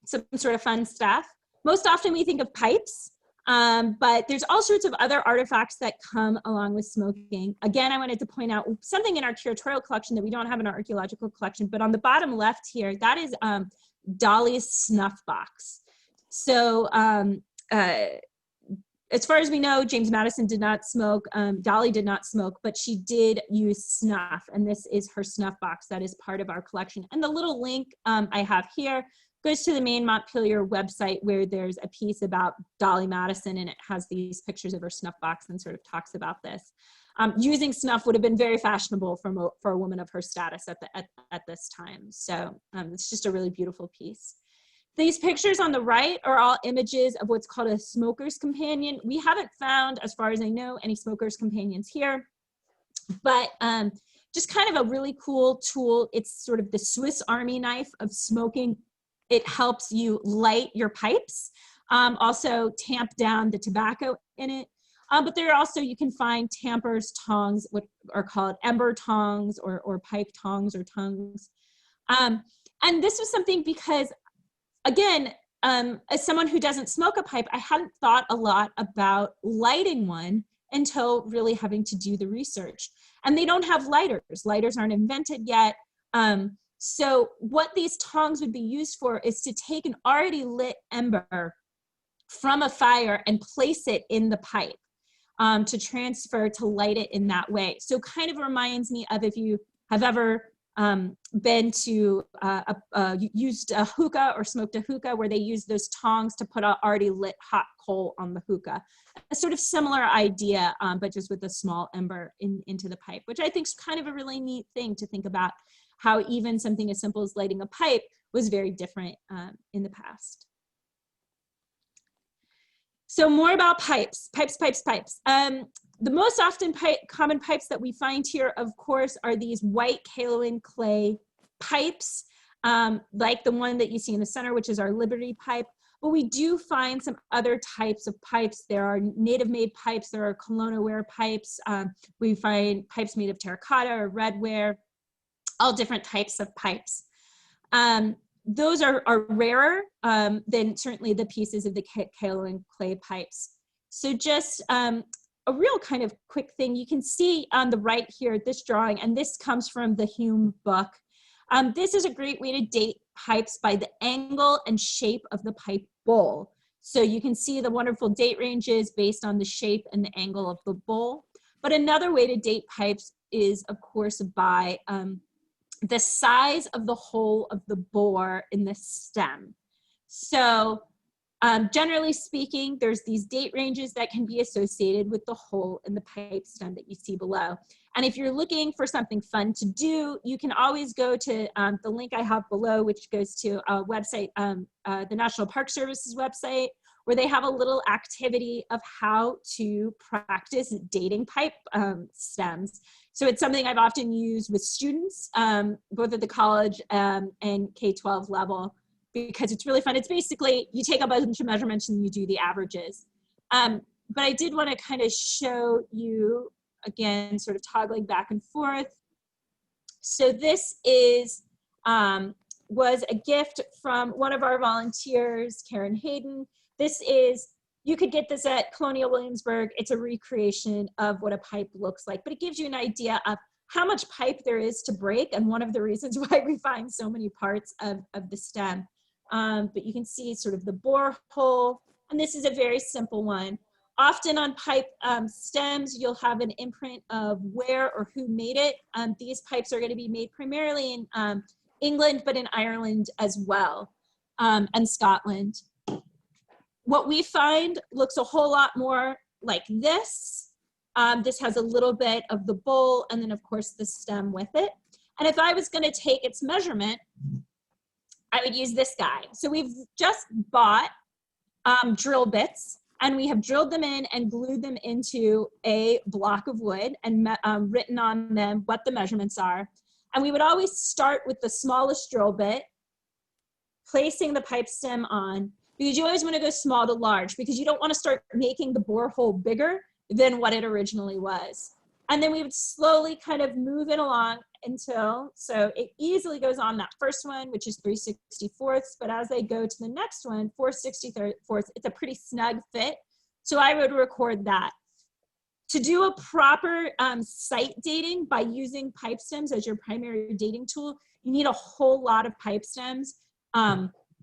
some sort of fun stuff. Most often we think of pipes, but there's all sorts of other artifacts that come along with smoking. Again, I wanted to point out something in our curatorial collection that we don't have in our archaeological collection, but on the bottom left here, that is Dolly's snuff box. So as far as we know, James Madison did not smoke, Dolly did not smoke, but she did use snuff, and this is her snuff box that is part of our collection. And the little link I have here goes to the main Montpelier website, where there's a piece about Dolly Madison, and it has these pictures of her snuff box and sort of talks about this. Using snuff would have been very fashionable for a woman of her status at this time. So it's just a really beautiful piece. These pictures on the right are all images of what's called a smoker's companion. We haven't found, as far as I know, any smoker's companions here, but just kind of a really cool tool. It's sort of the Swiss Army knife of smoking. It helps you light your pipes, also tamp down the tobacco in it. But there are also, you can find tampers, tongs, what are called ember tongs or pipe tongs or tongues. And this was something because, again, as someone who doesn't smoke a pipe, I hadn't thought a lot about lighting one until really having to do the research. And they don't have lighters. Lighters aren't invented yet. So what these tongs would be used for is to take an already lit ember from a fire and place it in the pipe to transfer, to light it in that way. So kind of reminds me of if you have ever been to used a hookah or smoked a hookah, where they use those tongs to put an already lit hot coal on the hookah. A sort of similar idea, but just with a small ember into the pipe, which I think is kind of a really neat thing to think about, how even something as simple as lighting a pipe was very different in the past. So more about pipes. The most often common pipes that we find here, of course, are these white kaolin clay pipes, like the one that you see in the center, which is our Liberty pipe. But we do find some other types of pipes. There are native-made pipes. There are Kelowna-ware pipes. We find pipes made of terracotta or redware, all different types of pipes. Those are rarer than certainly the pieces of the kaolin clay pipes. So just a real kind of quick thing, you can see on the right here, this drawing, and this comes from the Hume book. This is a great way to date pipes by the angle and shape of the pipe bowl. So you can see the wonderful date ranges based on the shape and the angle of the bowl. But another way to date pipes is, of course, by the size of the hole of the bore in the stem. So generally speaking, there's these date ranges that can be associated with the hole in the pipe stem that you see below. And if you're looking for something fun to do, you can always go to the link I have below, which goes to a website, the National Park Service's website, where they have a little activity of how to practice dating pipe stems. So it's something I've often used with students, both at the college and K-12 level, because it's really fun. It's basically, you take a bunch of measurements and you do the averages. But I did want to kind of show you, again, sort of toggling back and forth. So this is, was a gift from one of our volunteers, Karen Hayden. This is, you could get this at Colonial Williamsburg. It's a recreation of what a pipe looks like, but it gives you an idea of how much pipe there is to break, and one of the reasons why we find so many parts of the stem. But you can see sort of the bore hole, and this is a very simple one. Often on pipe stems, you'll have an imprint of where or who made it. These pipes are going to be made primarily in England, but in Ireland as well, and Scotland. What we find looks a whole lot more like this. This has a little bit of the bowl and then of course the stem with it. And if I was going to take its measurement, I would use this guy. So we've just bought drill bits, and we have drilled them in and glued them into a block of wood and written on them what the measurements are. And we would always start with the smallest drill bit, placing the pipe stem on, because you always want to go small to large, because you don't want to start making the borehole bigger than what it originally was. And then we would slowly kind of move it along until, so it easily goes on that first one, which is 3/64, but as I go to the next one, 4/64, it's a pretty snug fit. So I would record that. To do a proper site dating by using pipe stems as your primary dating tool, you need a whole lot of pipe stems,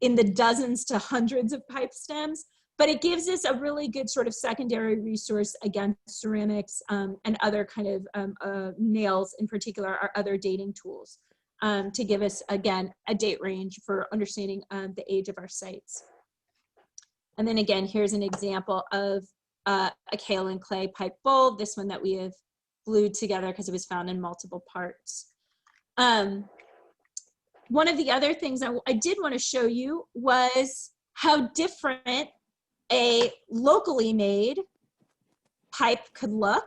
in the dozens to hundreds of pipe stems. But it gives us a really good sort of secondary resource against ceramics and other kind of nails in particular, are other dating tools to give us, again, a date range for understanding the age of our sites. And then again, here's an example of a kaolin clay pipe bowl, this one that we have glued together because it was found in multiple parts. One of the other things I did want to show you was how different a locally made pipe could look.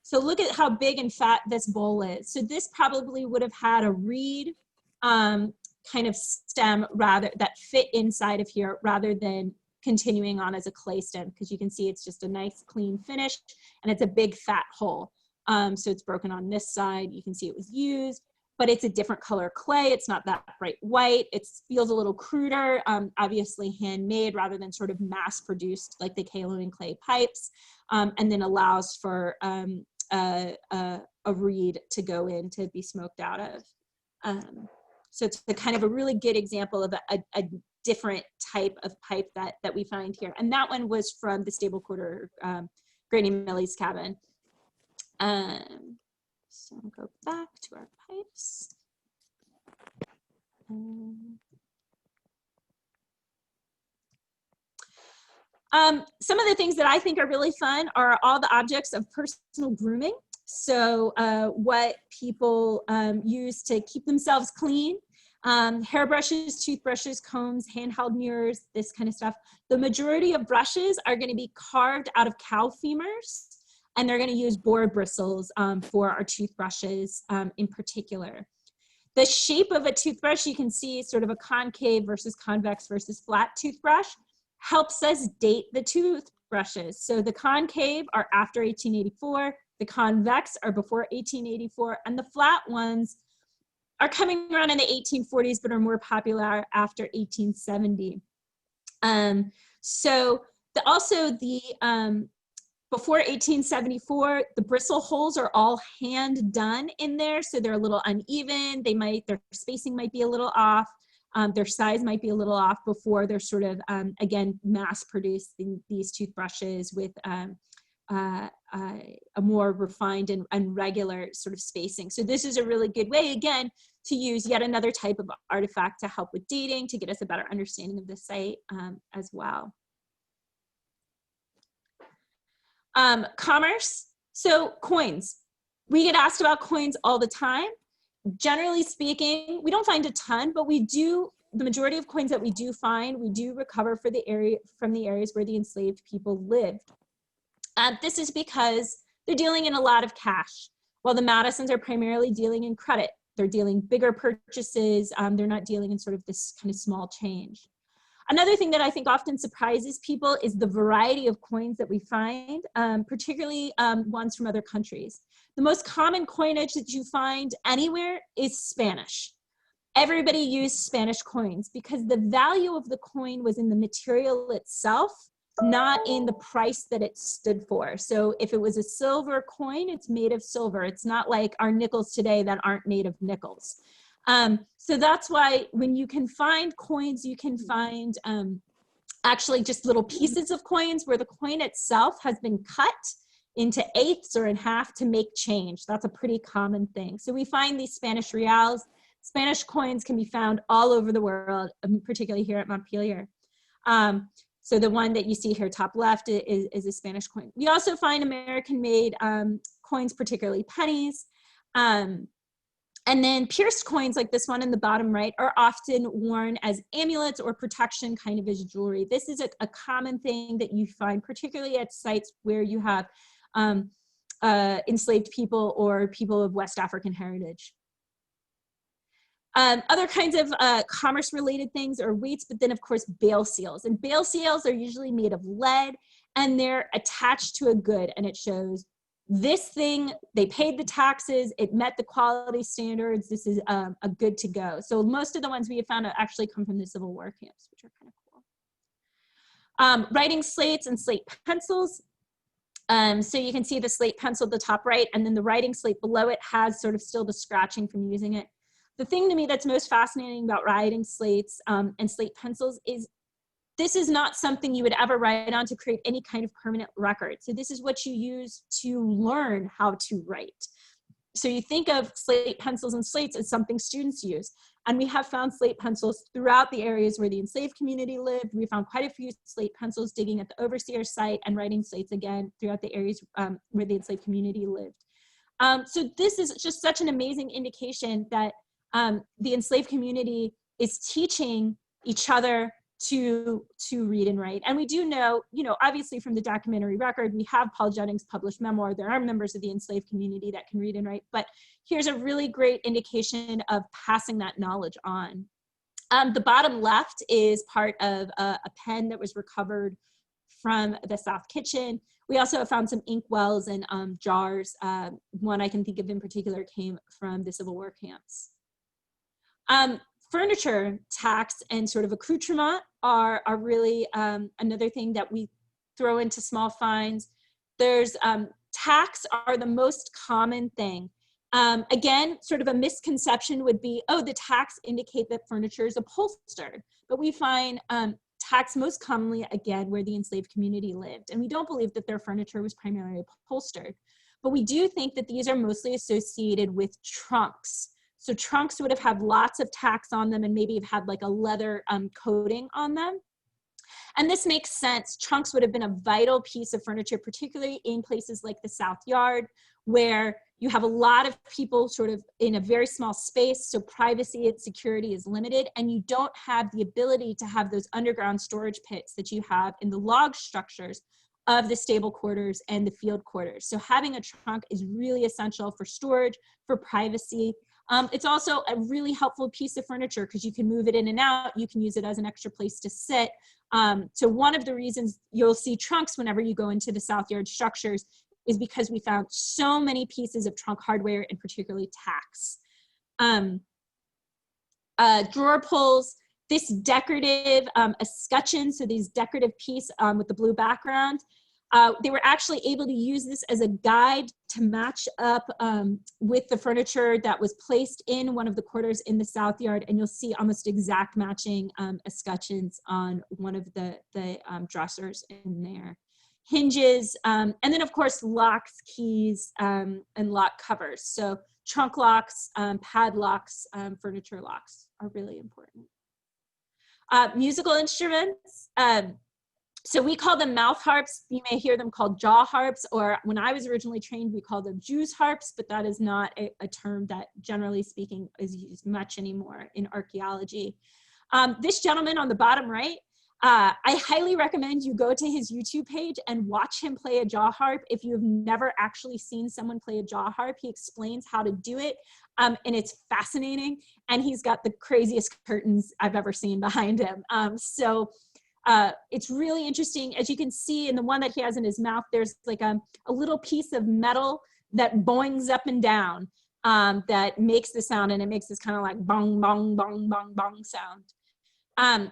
So look at how big and fat this bowl is. So this probably would have had a reed kind of stem that fit inside of here rather than continuing on as a clay stem, because you can see it's just a nice clean finish and it's a big fat hole. So it's broken on this side. You can see it was used, but it's a different color clay. It's not that bright white. It feels a little cruder, obviously handmade rather than sort of mass produced like the kaolin clay pipes, and then allows for a reed to go in to be smoked out of. So it's a kind of a really good example of a different type of pipe that we find here. And that one was from the stable quarter, Granny Millie's cabin. So I'll go back to our pipes. Some of the things that I think are really fun are all the objects of personal grooming. So what people use to keep themselves clean. Hairbrushes, toothbrushes, combs, handheld mirrors, this kind of stuff. The majority of brushes are going to be carved out of cow femurs, and they're going to use boar bristles for our toothbrushes in particular. The shape of a toothbrush, you can see sort of a concave versus convex versus flat toothbrush, helps us date the toothbrushes. So the concave are after 1884, the convex are before 1884, and the flat ones are coming around in the 1840s, but are more popular after 1870. Before 1874, the bristle holes are all hand done in there, so they're a little uneven. Their spacing might be a little off. Their size might be a little off before they're sort of, again, mass produced these toothbrushes with a more refined and regular sort of spacing. So this is a really good way, again, to use yet another type of artifact to help with dating, to get us a better understanding of the site as well. Commerce, so coins. We get asked about coins all the time. Generally speaking, we don't find a ton, but we do, the majority of coins that we do find, we do recover from the areas where the enslaved people lived. This is because they're dealing in a lot of cash, while the Madisons are primarily dealing in credit. They're dealing bigger purchases. They're not dealing in sort of this kind of small change. Another thing that I think often surprises people is the variety of coins that we find, particularly ones from other countries. The most common coinage that you find anywhere is Spanish. Everybody used Spanish coins because the value of the coin was in the material itself, not in the price that it stood for. So if it was a silver coin, it's made of silver. It's not like our nickels today that aren't made of nickels. So that's why when you can find coins, you can find actually just little pieces of coins where the coin itself has been cut into eighths or in half to make change. That's a pretty common thing. So we find these Spanish reals. Spanish coins can be found all over the world, particularly here at Montpelier. So the one that you see here top left is a Spanish coin. We also find American-made coins, particularly pennies. And then pierced coins like this one in the bottom right are often worn as amulets or protection, kind of as jewelry. This is a common thing that you find, particularly at sites where you have enslaved people or people of West African heritage. Other kinds of commerce-related things are weights, but then of course Bale seals. And Bale seals are usually made of lead, and they're attached to a good, and it shows this thing, they paid the taxes, it met the quality standards, this is a good to go. So most of the ones we have found actually come from the Civil War camps, which are kind of cool. Writing slates and slate pencils. So you can see the slate pencil at the top right, and then the writing slate below it has sort of still the scratching from using it. The thing to me that's most fascinating about writing slates and slate pencils is this is not something you would ever write on to create any kind of permanent record. So this is what you use to learn how to write. So you think of slate pencils and slates as something students use. And we have found slate pencils throughout the areas where the enslaved community lived. We found quite a few slate pencils digging at the overseer site and writing slates again throughout the areas where the enslaved community lived. So this is just such an amazing indication that the enslaved community is teaching each other to read and write. And we do know, obviously from the documentary record, we have Paul Jennings' published memoir. There are members of the enslaved community that can read and write, but here's a really great indication of passing that knowledge on. The bottom left is part of a pen that was recovered from the South Kitchen. We also have found some ink wells and jars. One I can think of in particular came from the Civil War camps. Furniture, tacks, and sort of accoutrement are really another thing that we throw into small finds. There's tacks are the most common thing. Again, sort of a misconception would be, oh, the tacks indicate that furniture is upholstered. But we find tacks most commonly, again, where the enslaved community lived. And we don't believe that their furniture was primarily upholstered. But we do think that these are mostly associated with trunks. So trunks would have had lots of tacks on them and maybe have had like a leather coating on them. And this makes sense. Trunks would have been a vital piece of furniture, particularly in places like the South Yard, where you have a lot of people sort of in a very small space, so privacy and security is limited, and you don't have the ability to have those underground storage pits that you have in the log structures of the stable quarters and the field quarters. So having a trunk is really essential for storage, for privacy. It's also a really helpful piece of furniture because you can move it in and out. You can use it as an extra place to sit. So one of the reasons you'll see trunks whenever you go into the South Yard structures is because we found so many pieces of trunk hardware and particularly tacks. Drawer pulls, this decorative escutcheon, so these decorative piece with the blue background, they were actually able to use this as a guide to match up with the furniture that was placed in one of the quarters in the South Yard, and you'll see almost exact matching escutcheons on one of the dressers in there. Hinges, and then of course locks, keys, and lock covers. So trunk locks, padlocks, furniture locks are really important. Musical instruments. So we call them mouth harps. You may hear them called jaw harps, or when I was originally trained, we called them Jews harps, but that is not a term that generally speaking is used much anymore in archaeology. This gentleman on the bottom right, I highly recommend you go to his YouTube page and watch him play a jaw harp. If you've never actually seen someone play a jaw harp, he explains how to do it, and it's fascinating, and he's got the craziest curtains I've ever seen behind him. It's really interesting. As you can see in the one that he has in his mouth, there's like a little piece of metal that boings up and down that makes the sound, and it makes this kind of like bong, bong, bong, bong, bong sound.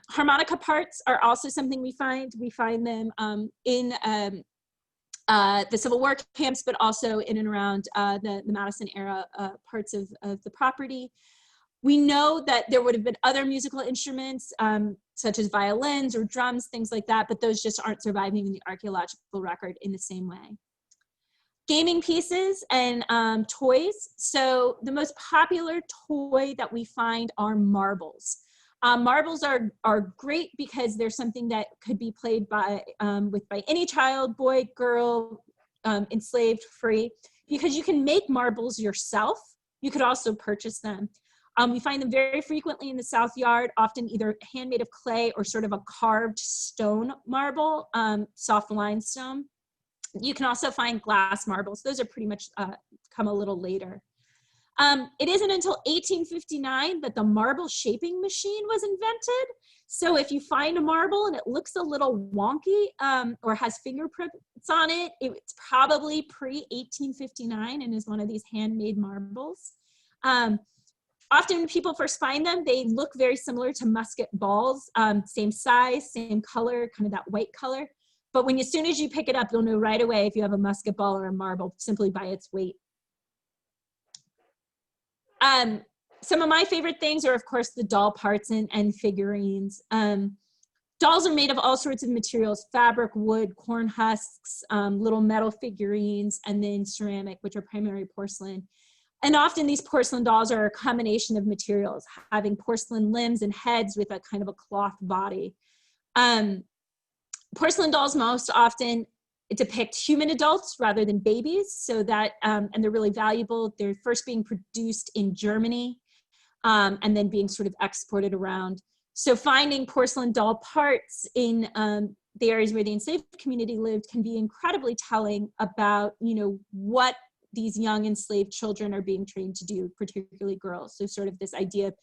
Harmonica parts are also something we find. We find them in the Civil War camps, but also in and around the Madison era parts of the property. We know that there would have been other musical instruments, such as violins or drums, things like that, but those just aren't surviving in the archaeological record in the same way. Gaming pieces and toys. So the most popular toy that we find are marbles. Marbles are great because they're something that could be played by any child, boy, girl, enslaved, free, because you can make marbles yourself. You could also purchase them. We find them very frequently in the South Yard, often either handmade of clay or sort of a carved stone marble, soft limestone. You can also find glass marbles. Those are pretty much come a little later. It isn't until 1859 that the marble shaping machine was invented. So if you find a marble and it looks a little wonky or has fingerprints on it, it's probably pre-1859 and is one of these handmade marbles. Often when people first find them, they look very similar to musket balls, same size, same color, kind of that white color. But as soon as you pick it up, you'll know right away if you have a musket ball or a marble simply by its weight. Some of my favorite things are, of course, the doll parts and figurines. Dolls are made of all sorts of materials: fabric, wood, corn husks, little metal figurines, and then ceramic, which are primarily porcelain. And often these porcelain dolls are a combination of materials, having porcelain limbs and heads with a kind of a cloth body. Porcelain dolls most often depict human adults rather than babies, so that, and they're really valuable. They're first being produced in Germany and then being sort of exported around. So finding porcelain doll parts in the areas where the enslaved community lived can be incredibly telling about, what these young enslaved children are being trained to do, particularly girls. So sort of this idea of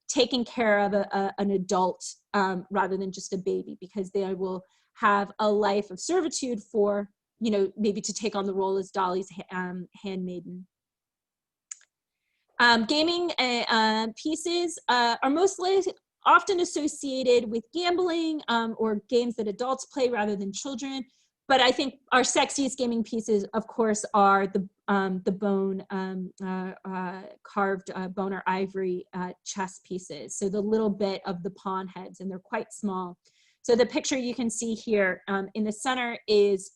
taking care of an adult rather than just a baby, because they will have a life of servitude for, maybe to take on the role as Dolly's handmaiden. Gaming pieces are mostly often associated with gambling or games that adults play rather than children. But I think our sexiest gaming pieces, of course, are the bone, carved bone or ivory chess pieces. So the little bit of the pawn heads, and they're quite small. So the picture you can see here in the center is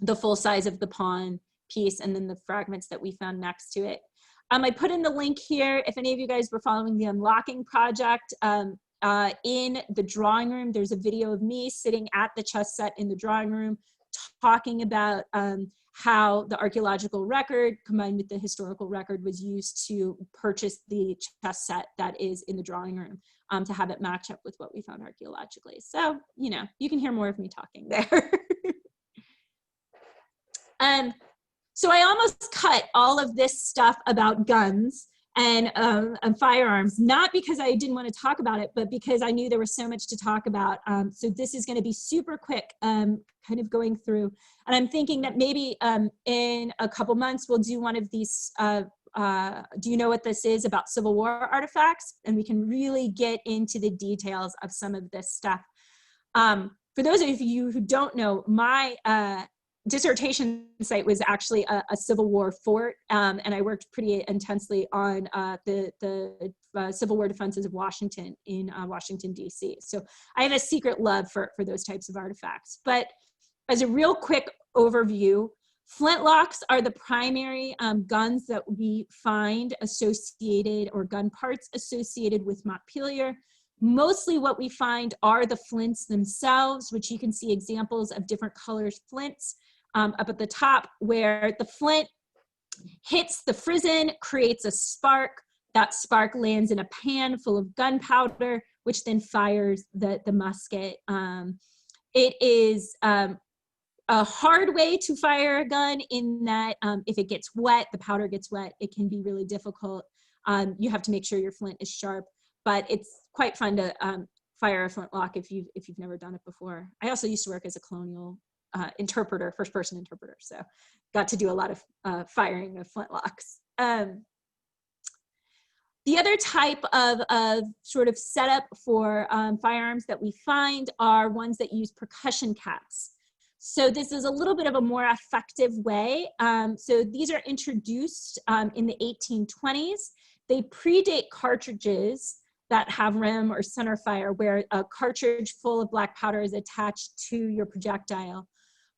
the full size of the pawn piece, and then the fragments that we found next to it. I put in the link here, if any of you guys were following the Unlocking Project, in the drawing room, there's a video of me sitting at the chess set in the drawing room talking about how the archaeological record combined with the historical record was used to purchase the chess set that is in the drawing room to have it match up with what we found archaeologically. So, you can hear more of me talking there. So I almost cut all of this stuff about guns and firearms, not because I didn't want to talk about it, but because I knew there was so much to talk about. So this is going to be super quick, kind of going through. And I'm thinking that maybe in a couple months, we'll do one of these, do you know what this is, about Civil War artifacts? And we can really get into the details of some of this stuff. For those of you who don't know, my dissertation site was actually a Civil War fort, and I worked pretty intensely on the Civil War defenses of Washington in Washington, D.C. So I have a secret love for those types of artifacts. But as a real quick overview, flintlocks are the primary guns that we find associated, or gun parts associated with Montpelier. Mostly what we find are the flints themselves, which you can see examples of different colors flints up at the top, where the flint hits the frizzen, creates a spark. That spark lands in a pan full of gunpowder, which then fires the musket. It is a hard way to fire a gun in that if it gets wet, the powder gets wet, it can be really difficult. You have to make sure your flint is sharp, but it's quite fun to fire a flintlock if you've never done it before. I also used to work as a colonial interpreter, first-person interpreter, so got to do a lot of firing of flintlocks. The other type of sort of setup for firearms that we find are ones that use percussion caps. So this is a little bit of a more effective way. So these are introduced in the 1820s. they predate cartridges that have rim or center fire, where a cartridge full of black powder is attached to your projectile.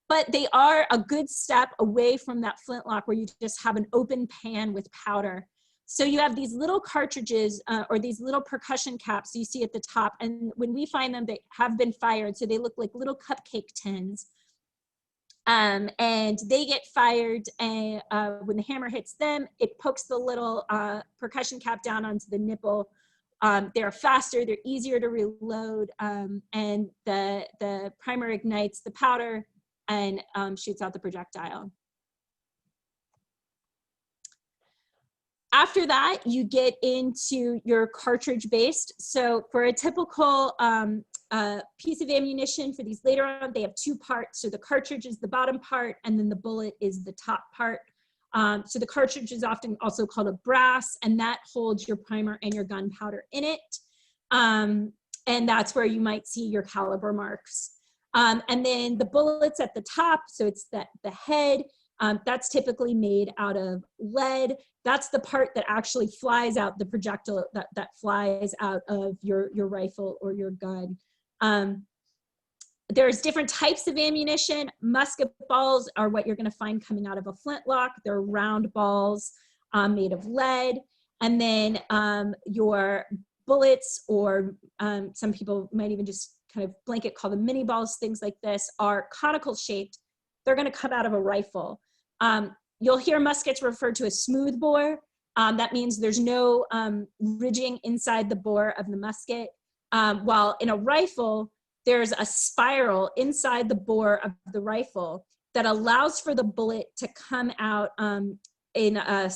But they are a good step away from that flintlock where you just have an open pan with powder. So you have these little cartridges or these little percussion caps you see at the top. And when we find them, they have been fired. So they look like little cupcake tins. And they get fired, and when the hammer hits them, it pokes the little percussion cap down onto the nipple. They're faster, they're easier to reload, and the primer ignites the powder and shoots out the projectile. After that, you get into your cartridge based. So for a typical piece of ammunition for these later on, they have two parts. So the cartridge is the bottom part, and then the bullet is the top part. So the cartridge is often also called a brass, and that holds your primer and your gunpowder in it. And that's where you might see your caliber marks. And then the bullets at the top, so it's the head, that's typically made out of lead. That's the part that actually flies out, the projectile that flies out of your rifle or your gun. There's different types of ammunition. Musket balls are what you're gonna find coming out of a flintlock. They're round balls made of lead. And then your bullets, or some people might even just kind of blanket call them mini balls, things like this, are conical shaped. They're gonna come out of a rifle. You'll hear muskets referred to as smooth bore. That means there's no ridging inside the bore of the musket. While in a rifle, there's a spiral inside the bore of the rifle that allows for the bullet to come out in a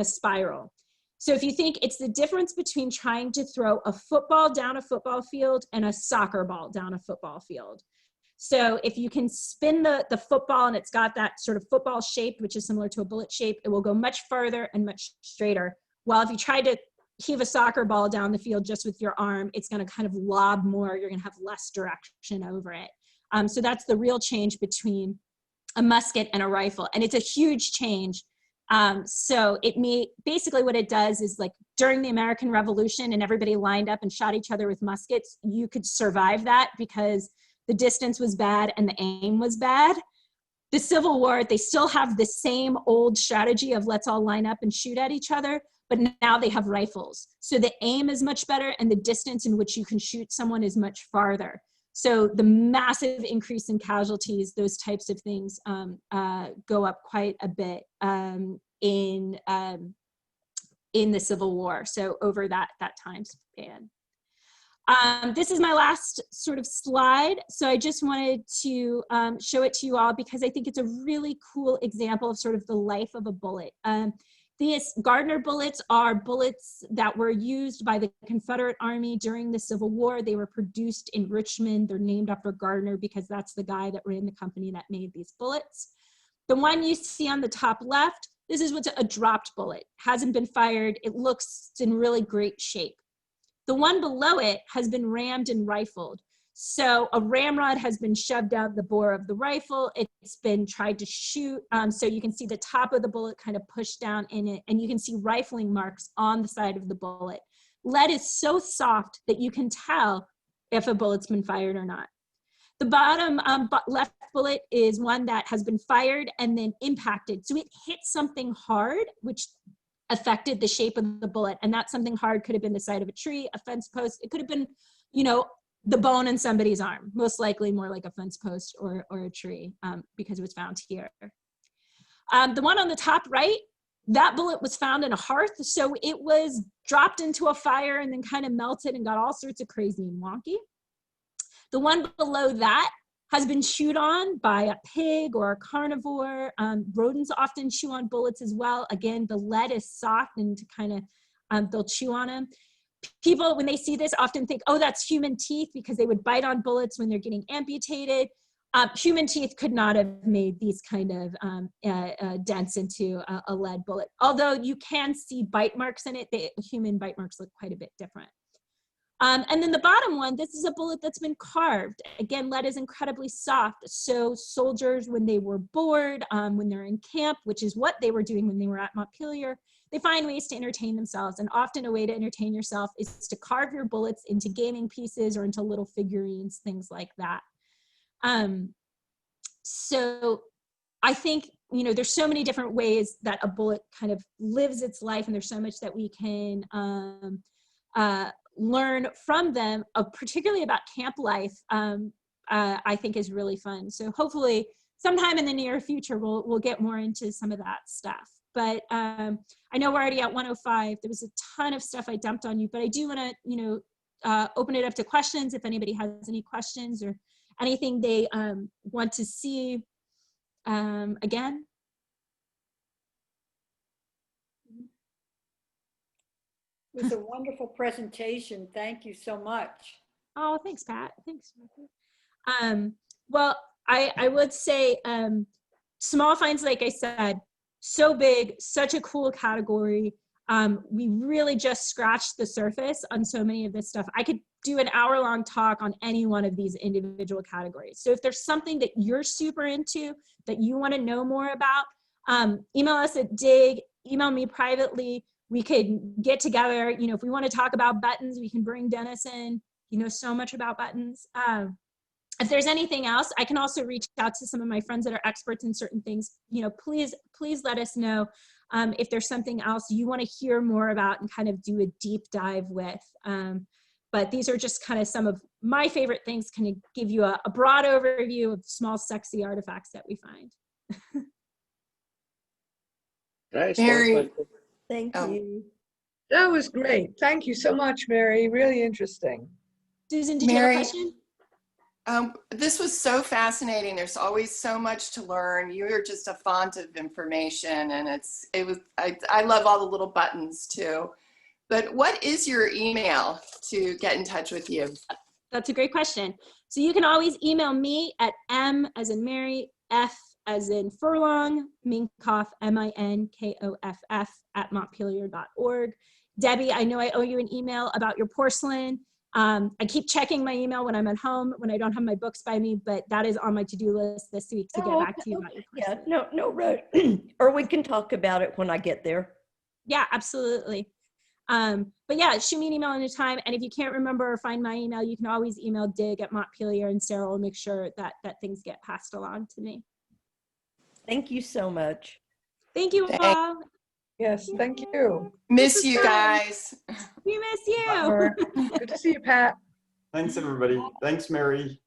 spiral. So if you think, it's the difference between trying to throw a football down a football field and a soccer ball down a football field. So if you can spin the football and it's got that sort of football shape, which is similar to a bullet shape, it will go much farther and much straighter. While if you try to heave a soccer ball down the field just with your arm, it's going to kind of lob more. You're going to have less direction over it. So that's the real change between a musket and a rifle. And it's a huge change. So basically what it does is, like, during the American Revolution and everybody lined up and shot each other with muskets, you could survive that because the distance was bad and the aim was bad. The Civil War, they still have the same old strategy of let's all line up and shoot at each other, but now they have rifles. So the aim is much better and the distance in which you can shoot someone is much farther. So the massive increase in casualties, those types of things go up quite a bit in the Civil War. So over that time span. This is my last sort of slide. So I just wanted to show it to you all because I think it's a really cool example of sort of the life of a bullet. These Gardner bullets are bullets that were used by the Confederate Army during the Civil War. They were produced in Richmond. They're named after Gardner because that's the guy that ran the company that made these bullets. The one you see on the top left, this is what's a dropped bullet. Hasn't been fired. It looks in really great shape. The one below it has been rammed and rifled. So a ramrod has been shoved out the bore of the rifle. It's been tried to shoot. So you can see the top of the bullet kind of pushed down in it, and you can see rifling marks on the side of the bullet. Lead is so soft that you can tell if a bullet's been fired or not. The bottom left bullet is one that has been fired and then impacted. So it hit something hard, which affected the shape of the bullet. And that something hard could have been the side of a tree, a fence post. It could have been, you know, the bone in somebody's arm, most likely more like a fence post or a tree because it was found here. The one on the top right, that bullet was found in a hearth. So it was dropped into a fire and then kind of melted and got all sorts of crazy and wonky. The one below that has been chewed on by a pig or a carnivore. Rodents often chew on bullets as well. Again, the lead is soft and kind of, they'll chew on them. People, when they see this, often think, oh, that's human teeth because they would bite on bullets when they're getting amputated. Human teeth could not have made these kind of dents into a lead bullet. Although you can see bite marks in it, human bite marks look quite a bit different. And then the bottom one, this is a bullet that's been carved. Again, lead is incredibly soft. So soldiers, when they were bored, when they're in camp, which is what they were doing when they were at Montpelier, they find ways to entertain themselves. And often a way to entertain yourself is to carve your bullets into gaming pieces or into little figurines, things like that. So I think, you know, there's so many different ways that a bullet kind of lives its life, and there's so much that we can learn from them, particularly about camp life. I think is really fun. So hopefully sometime in the near future, we'll get more into some of that stuff. But I know we're already at 1:05. There was a ton of stuff I dumped on you, but I do want to, you know, open it up to questions if anybody has any questions or anything they want to see again. It was a wonderful presentation. Thank you so much. Oh, thanks, Pat. Thanks. Well, I would say small finds, like I said, so big, such a cool category. We really just scratched the surface on so many of this stuff. I could do an hour-long talk on any one of these individual categories. So if there's something that you're super into, that you want to know more about, email us at dig, email me privately. We could get together. You know, if we want to talk about buttons, we can bring Dennis in. You know so much about buttons. If there's anything else, I can also reach out to some of my friends that are experts in certain things. You know, please let us know if there's something else you want to hear more about and kind of do a deep dive with. But these are just kind of some of my favorite things, kind of give you a broad overview of small, sexy artifacts that we find. Nice. Mary. Thank you. That was great. Thank you so much, Mary. Really interesting. Susan, did you have a Mary, question? this was so fascinating. There's always so much to learn. You're just a font of information, and I love all the little buttons too. But what is your email to get in touch with you? That's a great question. So you can always email me at M as in Mary, F as in Furlong, Minkoff, Minkoff at Montpelier.org. Debbie, I know I owe you an email about your porcelain. I keep checking my email when I'm at home, when I don't have my books by me, but that is on my to-do list this week to get back to you about your porcelain. Yeah, no, or we can talk about it when I get there. Yeah, absolutely. But yeah, shoot me an email anytime. And if you can't remember or find my email, you can always email dig at Montpelier, and Sarah will make sure that things get passed along to me. Thank you so much. Thank you all. Yes, thank you. Miss you guys. We miss you. Good to see you, Pat. Thanks, everybody. Thanks, Mary.